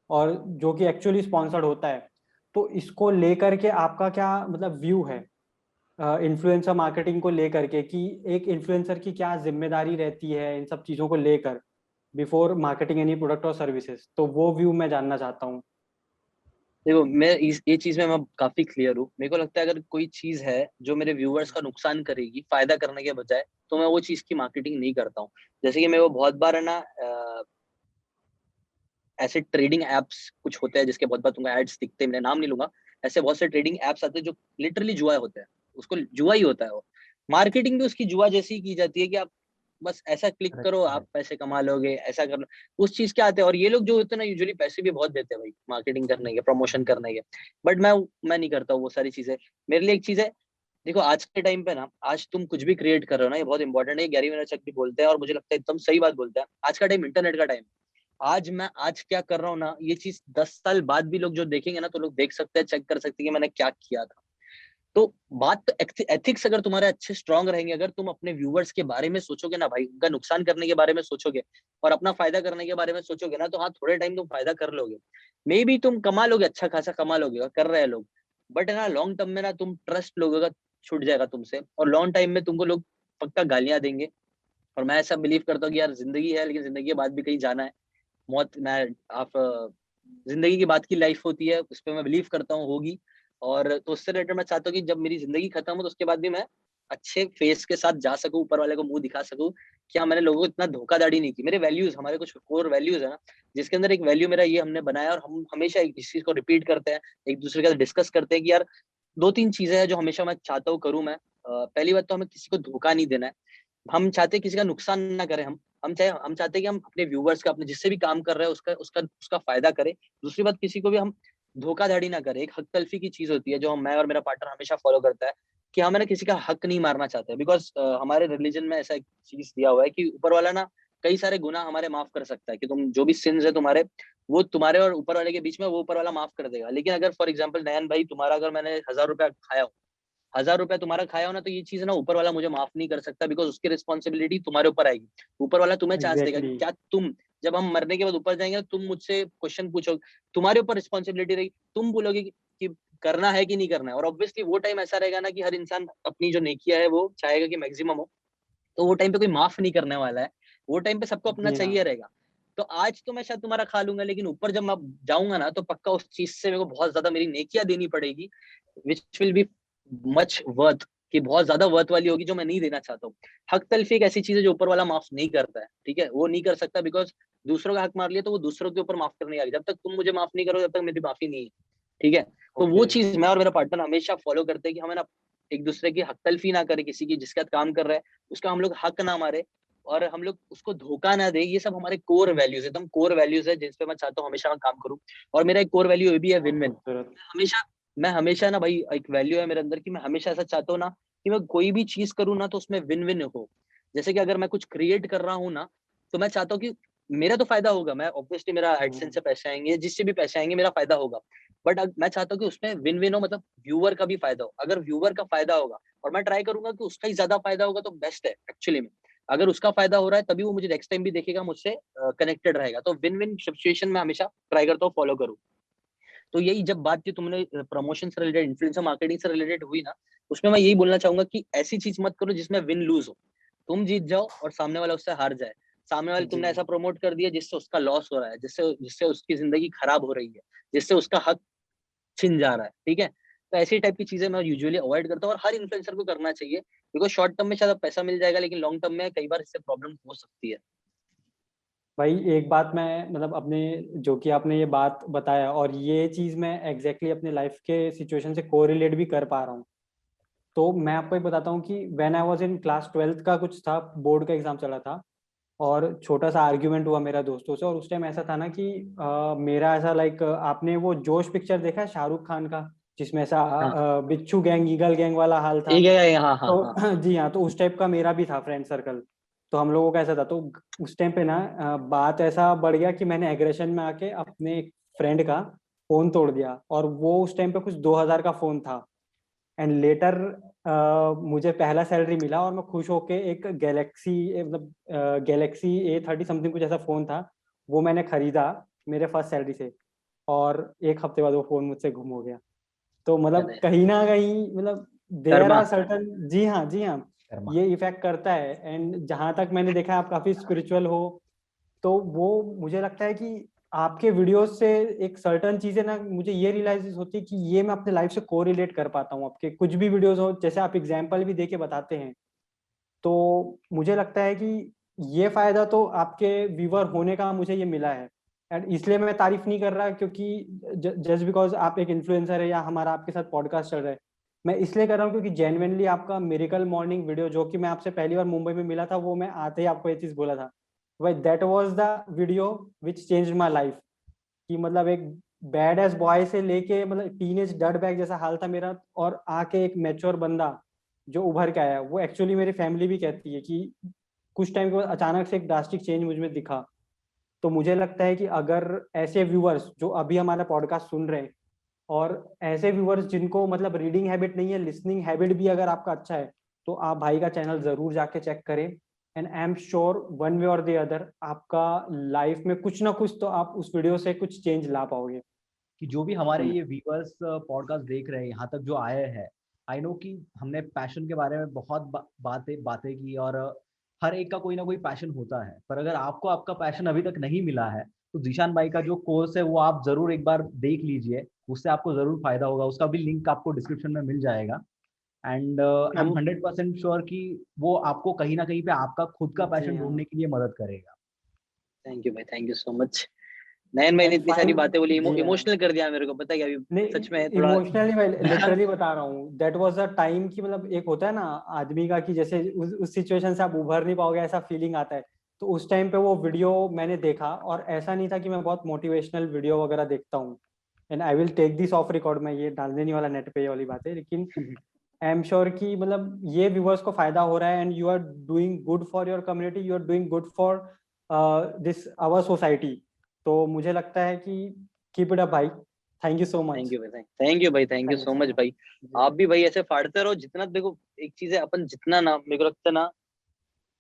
और जो कि एक्चुअली स्पॉन्सर्ड होता है। तो इसको लेकर के आपका क्या मतलब व्यू है इन्फ्लुएंसर मार्केटिंग को लेकर के, कि एक इन्फ्लुएंसर की क्या जिम्मेदारी रहती है इन सब चीजों को लेकर बिफोर मार्केटिंग एनी प्रोडक्ट और सर्विसेज? तो वो व्यू मैं जानना चाहता हूँ। देखो मैं ये चीज में मैं काफी क्लियर हूँ। मेरे को लगता है अगर कोई चीज है जो मेरे व्यूअर्स का नुकसान करेगी फायदा करने के बजाय, तो मैं वो चीज की मार्केटिंग नहीं करता हूँ। जैसे कि मेरे को बहुत बार है ना ऐसे ट्रेडिंग एप्स कुछ होते हैं जिसके बहुत बार तुमको एड्स दिखते हैं, मैं नाम नहीं लूंगा। ऐसे बहुत से ट्रेडिंग एप्स आते हैं जो लिटरली जुआ होते हैं, उसको जुआ ही होता है वो। मार्केटिंग भी उसकी जुआ जैसी ही की जाती है कि आप बस ऐसा क्लिक करेक्ट करो आप करेक्ट। पैसे कमा लोगे, ऐसा कर लो। उस चीज के आते हैं, और ये लोग जो होते हैं ना यूजुअली पैसे भी बहुत देते हैं भाई मार्केटिंग करने के, प्रमोशन करने के। बट मैं नहीं करता हूँ वो सारी चीजें। मेरे लिए एक चीज है, देखो आज के टाइम पे ना, आज तुम कुछ भी क्रिएट कर रहे हो ना, ये बहुत इंपॉर्टेंट है। गैरी वेनरचक भी बोलते हैं और मुझे लगता है एकदम सही बात बोलते हैं, आज का टाइम इंटरनेट का टाइम। आज मैं आज क्या कर रहा हूँ ना, ये चीज 10 साल बाद भी लोग जो देखेंगे ना, तो लोग देख सकते हैं, चेक कर सकते हैं कि मैंने क्या किया था। तो बात तो एथिक्स अगर तुम्हारे अच्छे स्ट्रांग रहेंगे, अगर तुम अपने व्यूवर्स के बारे में सोचोगे ना भाई, उनका नुकसान करने के बारे में सोचोगे और अपना फायदा करने के बारे में सोचोगे ना, तो हाँ थोड़े टाइम तुम फायदा कर लोगे। मे बी तुम कमा लोगे, अच्छा खासा कमा लोगे और कर रहे हैं लोग। बट है ना लॉन्ग टर्म में ना तुम ट्रस्ट लोगों का छूट जाएगा तुमसे, और लॉन्ग टाइम में तुमको लोग पक्का गालियां देंगे। और मैं ऐसा बिलीव करता हूँ कि यार जिंदगी है, लेकिन जिंदगी के बाद भी कहीं जाना है। मौत मैं आप जिंदगी के बाद की लाइफ होती है, उस पर मैं बिलीव करता हूँ होगी। और तो उससे रिलेटेड मैं चाहता हूँ कि जब मेरी जिंदगी खत्म हो तो उसके बाद भी मैं अच्छे फेस के साथ जा सकूं, ऊपर वाले को मुंह दिखा सकूं कि हाँ मैंने लोगों को इतना धोखाधड़ी नहीं की। मेरे वैल्यूज, हमारे कुछ कोर वैल्यूज है ना, जिसके अंदर एक वैल्यू मेरा ये हमने बनाया, और हम हमेशा इस चीज को रिपीट करते हैं, एक दूसरे के साथ डिस्कस करते हैं कि यार दो तीन चीजें हैं जो हमेशा मैं चाहता हूँ करूँ मैं। पहली बात तो हमें किसी को धोखा नहीं देना है, हम चाहते हैं किसी का नुकसान ना करें। हम चाहते हैं कि हम अपने व्यूवर्स का, अपने जिससे भी काम कर रहे हैं उसका उसका उसका फायदा करें। दूसरी बात, किसी को भी हम धोखाधड़ी ना करें। एक हक तलफी की चीज होती है जो मैं और मेरा पार्टनर हमेशा फॉलो करता है, कि हमें ना किसी का हक नहीं मारना चाहते। बिकॉज हमारे रिलीजन में ऐसा एक चीज दिया हुआ है कि ऊपर वाला ना कई सारे गुनाह हमारे माफ कर सकता है, कि तुम जो भी सिन्स है तुम्हारे, वो तुम्हारे और ऊपर वाले के बीच में वो ऊपर वाला माफ कर देगा। लेकिन अगर फॉर एग्जाम्पल नयन भाई, तुम्हारा अगर मैंने 1000 रुपया खाया हो, 1000 रुपया तुम्हारा खाया हो ना, तो ये चीज ना ऊपर वाला मुझे माफ नहीं कर सकता, बिकॉज उसकी रिस्पॉन्सिबिलिटी तुम्हारे ऊपर आएगी। ऊपर वाला तुम्हें चांस देगा कि एग्जैक्टली। क्या तुम, जब हम मरने के बाद ऊपर जाएंगे, तुम मुझसे क्वेश्चन पूछोगे, तुम्हारे ऊपर रिस्पॉन्सिबिलिटी रहेगी, तुम बोलोगे कि करना है कि नहीं करना है। और ऑब्वियसली वो टाइम ऐसा रहेगा ना कि हर इंसान अपनी जो नेकिया है वो चाहेगा कि मैक्सिमम हो, तो वो टाइम पे कोई माफ नहीं करने वाला है। वो टाइम पे सबको अपना जी हाँ। चाहिए रहेगा। तो आज तो मैं शायद तुम्हारा खा लूंगा, लेकिन ऊपर जब मैं जाऊंगा ना, तो पक्का उस चीज से मेरे को बहुत ज्यादा मेरी नेकियां देनी पड़ेगी, which will be much worth, कि बहुत ज्यादा वर्थ वाली होगी, जो मैं नहीं देना चाहता हूँ। हक तलफी एक ऐसी चीज है जो ऊपर वाला माफ नहीं करता है, ठीक है, वो नहीं कर सकता। बिकॉज दूसरों का हक मार लिया तो वो दूसरों के ऊपर माफ करने आ गया। जब तक तुम मुझे माफ नहीं करो, जब तक मेरी माफी नहीं है, ठीक है। तो वो ओके। चीज मैं और मेरा पार्टनर हमेशा फॉलो करते हैं कि हमें ना एक दूसरे की हक तलफी ना करे, किसी की जिसके साथ काम कर रहा है उसका हम लोग हक ना मारे, और हम लोग उसको धोखा ना दे। ये सब हमारे कोर वैल्यूज है, एकदम कोर वैल्यूज है, जिस पे मैं चाहता हूँ हमेशा मैं काम करूँ। और मेरा एक कोर वैल्यू ये भी है, विन बहुत विन। खूबसूरत। हमेशा मैं हमेशा ना भाई, एक वैल्यू है मेरे अंदर कि मैं हमेशा ऐसा चाहता हूँ ना कि मैं कोई भी चीज करूँ ना, तो उसमें विन विन हो। जैसे कि अगर मैं कुछ क्रिएट कर रहा हूँ ना, तो मैं चाहता हूँ कि मेरा तो फायदा होगा, मैं ऑब्वियसली मेरा एडसेंस से पैसे आएंगे, जिससे भी पैसे आएंगे मेरा फायदा होगा। बट मैं चाहता हूँ कि उसमें विन विन हो, मतलब व्यूअर का भी फायदा हो। अगर व्यूअर का फायदा होगा और मैं ट्राई करूंगा कि उसका ही ज्यादा फायदा होगा, तो बेस्ट है एक्चुअली में। अगर उसका फायदा हो रहा है तभी वो मुझे नेक्स्ट टाइम भी देखेगा, मुझसे कनेक्टेड रहेगा। तो विन विन सिचुएशन में हमेशा ट्राई करता हूँ फॉलो करूँ। तो यही जब बात की तुमने प्रमोशन से रिलेटेड, इन्फ्लुएंसर मार्केटिंग से रिलेटेड हुई ना, उसमें मैं यही बोलना चाहूंगा कि ऐसी चीज मत करो जिसमें विन लूज हो। तुम जीत जाओ और सामने वाला उससे हार जाए। सामने वाले जी। तुमने ऐसा प्रमोट कर दिया जिससे उसका लॉस हो रहा है, जिससे जिससे उसकी जिंदगी खराब हो रही है, जिससे उसका हक छिन जा रहा है, ठीक है। तो ऐसी टाइप की चीजें मैं यूजुअली अवॉइड करता हूँ, और हर इन्फ्लुएंसर को करना चाहिए, बिकॉज शॉर्ट टर्म में शायद पैसा मिल जाएगा, लेकिन लॉन्ग टर्म में कई बार इससे प्रॉब्लम हो सकती है। भाई एक बात मैं मतलब अपने जो कि आपने ये बात बताया, और ये चीज मैं एग्जैक्टली अपने लाइफ के सिचुएशन से कोरिलेट भी कर पा रहा हूँ। तो मैं आपको एक बताता हूँ कि when I was in class 12th का कुछ था, बोर्ड का एग्जाम चला था, और छोटा सा आर्ग्यूमेंट हुआ मेरा दोस्तों से। और उस टाइम ऐसा था ना कि मेरा ऐसा लाइक, आपने वो जोश पिक्चर देखा है शाहरुख खान का, जिसमें ऐसा हाँ बिच्छू गैंग ईगल गैंग वाला हाल था। ठीक है, हाँ हाँ हाँ। तो जी हाँ, तो उस टाइप का मेरा भी था फ्रेंड सर्कल। तो हम लोगों का ऐसा था। तो उस टाइम पे ना बात ऐसा बढ़ गया कि मैंने एग्रेशन में आके अपने फ्रेंड का फोन तोड़ दिया, और वो उस टाइम पे कुछ 2000 का फोन था। एंड लेटर मुझे पहला सैलरी मिला, और मैं खुश होके एक गैलेक्सी मतलब गैलेक्सी A30 समथिंग कुछ ऐसा फोन था, वो मैंने खरीदा मेरे फर्स्ट सैलरी से। और एक हफ्ते बाद वो फोन मुझसे गुम हो गया। तो मतलब अरे कहीं ना कहीं मतलब देयर कर्मा। आर सर्टन, जी हाँ जी हाँ, कर्मा। ये इफेक्ट करता है। एंड जहां तक मैंने देखा है आप काफी स्पिरिचुअल हो, तो वो मुझे लगता है कि आपके वीडियोस से एक सर्टन चीजें ना मुझे ये रियलाइज होती है कि ये मैं अपने लाइफ से कोरिलेट कर पाता हूँ। आपके कुछ भी वीडियोस हो, जैसे आप एग्जाम्पल भी देके बताते हैं, तो मुझे लगता है कि ये फायदा तो आपके व्यूअर होने का मुझे ये मिला है। एंड इसलिए मैं तारीफ नहीं कर रहा क्योंकि जस्ट बिकॉज आप एक इन्फ्लुएंसर है या हमारा आपके साथ पॉडकास्ट चल रहा है, मैं इसलिए कर रहा हूँ क्योंकि जेन्युइनली आपका मिरेकल मॉर्निंग वीडियो, जो कि मैं आपसे पहली बार मुंबई में मिला था, वो मैं आते ही आपको ये चीज बोला था भाई, that was the video which changed my life. कि मतलब एक बैड एस बॉय से लेके मतलब टीनेज डर्ट बैग जैसा हाल था मेरा, और आके एक मैच्योर बंदा जो उभर के आया, वो एक्चुअली मेरी फैमिली भी कहती है कि कुछ टाइम के बाद अचानक से एक ड्रास्टिक चेंज मुझ में दिखा। तो मुझे लगता है कि अगर ऐसे व्यूअर्स जो अभी हमारा पॉडकास्ट सुन रहे हैं, और ऐसे व्यूअर्स जिनको मतलब रीडिंग हैबिट नहीं है, लिसनिंग हैबिट भी अगर आपका अच्छा है, तो आप भाई का चैनल जरूर जाके चेक करें। And I am sure one way और द अदर आपका लाइफ में कुछ ना कुछ तो आप उस वीडियो से कुछ चेंज ला पाओगे। कि जो भी हमारे ये व्यूअर्स पॉडकास्ट देख रहे हैं यहाँ तक जो आए हैं, आई नो कि हमने पैशन के बारे में बहुत बातें की, और हर एक का कोई ना कोई पैशन होता है। पर अगर आपको आपका पैशन अभी तक नहीं मिला है, तो जीशान भाई का जो कोर्स है वो आप जरूर एक बार देख लीजिए, उससे आपको जरूर फायदा होगा। उसका भी लिंक आपको डिस्क्रिप्शन में मिल जाएगा। एंड आई एम 100% श्योर कि वो आपको कहीं ना कहीं पे आपका खुद का जी पैशन हाँ। ढूंढने के लिए मदद करेगा। थैंक यू भाई, थैंक यू सो मच। नयन भाई ने एंड इतनी सारी बातें बोली, जी हाँ, इमोशनल कर दिया मेरे को, पता है क्या, अभी सच में नहीं थोड़ा इमोशनली मैं ध्यान। लिटरली बता रहा हूँ, दैट वाज द टाइम की मतलब एक होता है ना आदमी का कि जैसे उस सिचुएशन से आप उभर नहीं पाओगे, ऐसा फीलिंग आता है। तो उस टाइम पे वो वीडियो मैंने देखा, और ऐसा नहीं था कि मैं बहुत मोटिवेशनल वीडियो वगैरह देखता हूँ। And I will take this off record, मैं ये डालने नहीं वाला नेट पे ये वाली बात है, लेकिन आई एम श्योर कि मतलब ये व्यूअर्स को फायदा हो रहा है। And you are doing good for your community, you are doing good for this our society. तो मुझे लगता है कि कीप इट अप भाई, thank you so thank much. You भाई, थैंक यू भाई, thank you thank you so so much much भाई। जी। आप भी भाई ऐसे फाड़ते रहो, जितना देखो एक चीज है, अपन जितना ना मेरे को लगता है ना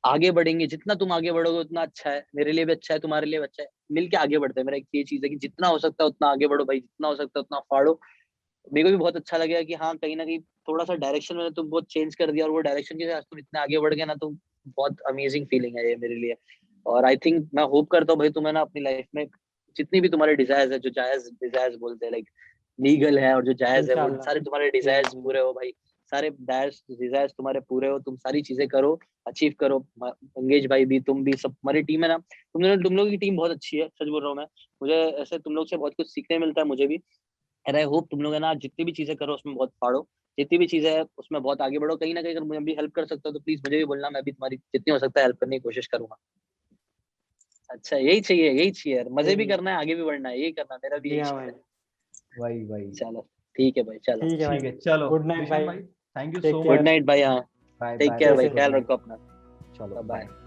आगे बढ़ेंगे, जितना तुम आगे बढ़ोगे उतना अच्छा है, मेरे लिए भी अच्छा है, तुम्हारे लिए भी अच्छा है, मिलके आगे बढ़ते हैं। मेरा एक ये चीज है कि जितना हो सकता है उतना आगे बढ़ो भाई, जितना हो सकता है उतना फाड़ो। मेरे को भी बहुत अच्छा लगेगा कि हाँ कहीं ना कहीं थोड़ा सा डायरेक्शन मैंने तुम बहुत चेंज कर दिया, और वो डायरेक्शन के साथ तुम इतने आगे बढ़ गए ना, तो बहुत अमेजिंग फीलिंग है ये मेरे लिए। और आई थिंक मैं होप करता हूँ भाई तुम्हें ना अपनी लाइफ में जितनी भी तुम्हारे डिजायर्स है, जो जायज डिजायर्स बोलते हैं, लाइक लीगल है, और जो जायज है वो इंशाल्लाह। सारे तुम्हारे जी हाँ डिजायर्स जी। पूरे हो भाई। सारे डिजायर्स तुम्हारे पूरे हो, तुम सारी चीजें करो, अचीव करो। मंगेश भाई भी, तुम भी, सब हमारी टीम है ना, तुम लोगों की टीम बहुत अच्छी है, सच बोल रहा हूँ मैं। मुझे ऐसे तुम लोग से बहुत कुछ सीखने मिलता है मुझे भी। एंड आई होप तुम लोग है ना जितनी भी चीजें करो उसमें बहुत फाड़ो, जितनी भी चीजें है उसमें बहुत आगे बढ़ो। कहीं ना कहीं अगर मुझे भी हेल्प कर सकते हो तो प्लीज मुझे भी बोलना, मैं भी तुम्हारी जितनी हो सकता है हेल्प करने की कोशिश करूंगा। अच्छा, यही चाहिए, यही चाहिए यार, मजे भी जी करना है, आगे भी बढ़ना है, यही करना है, मेरा भी जी यही हाँ शेयर भाई। है। वही वही। चलो ठीक है भाई, चलो। ठीक है भाई। ठीक है, चलो गुड नाइट जीशान भाई। भाई, thank you take so good much. Care. Night भाई, हाँ। Bye take bye care bye, भाई, जैसे गुड ख्याल नाइट। रखो अपना। चलो बाय। बाय।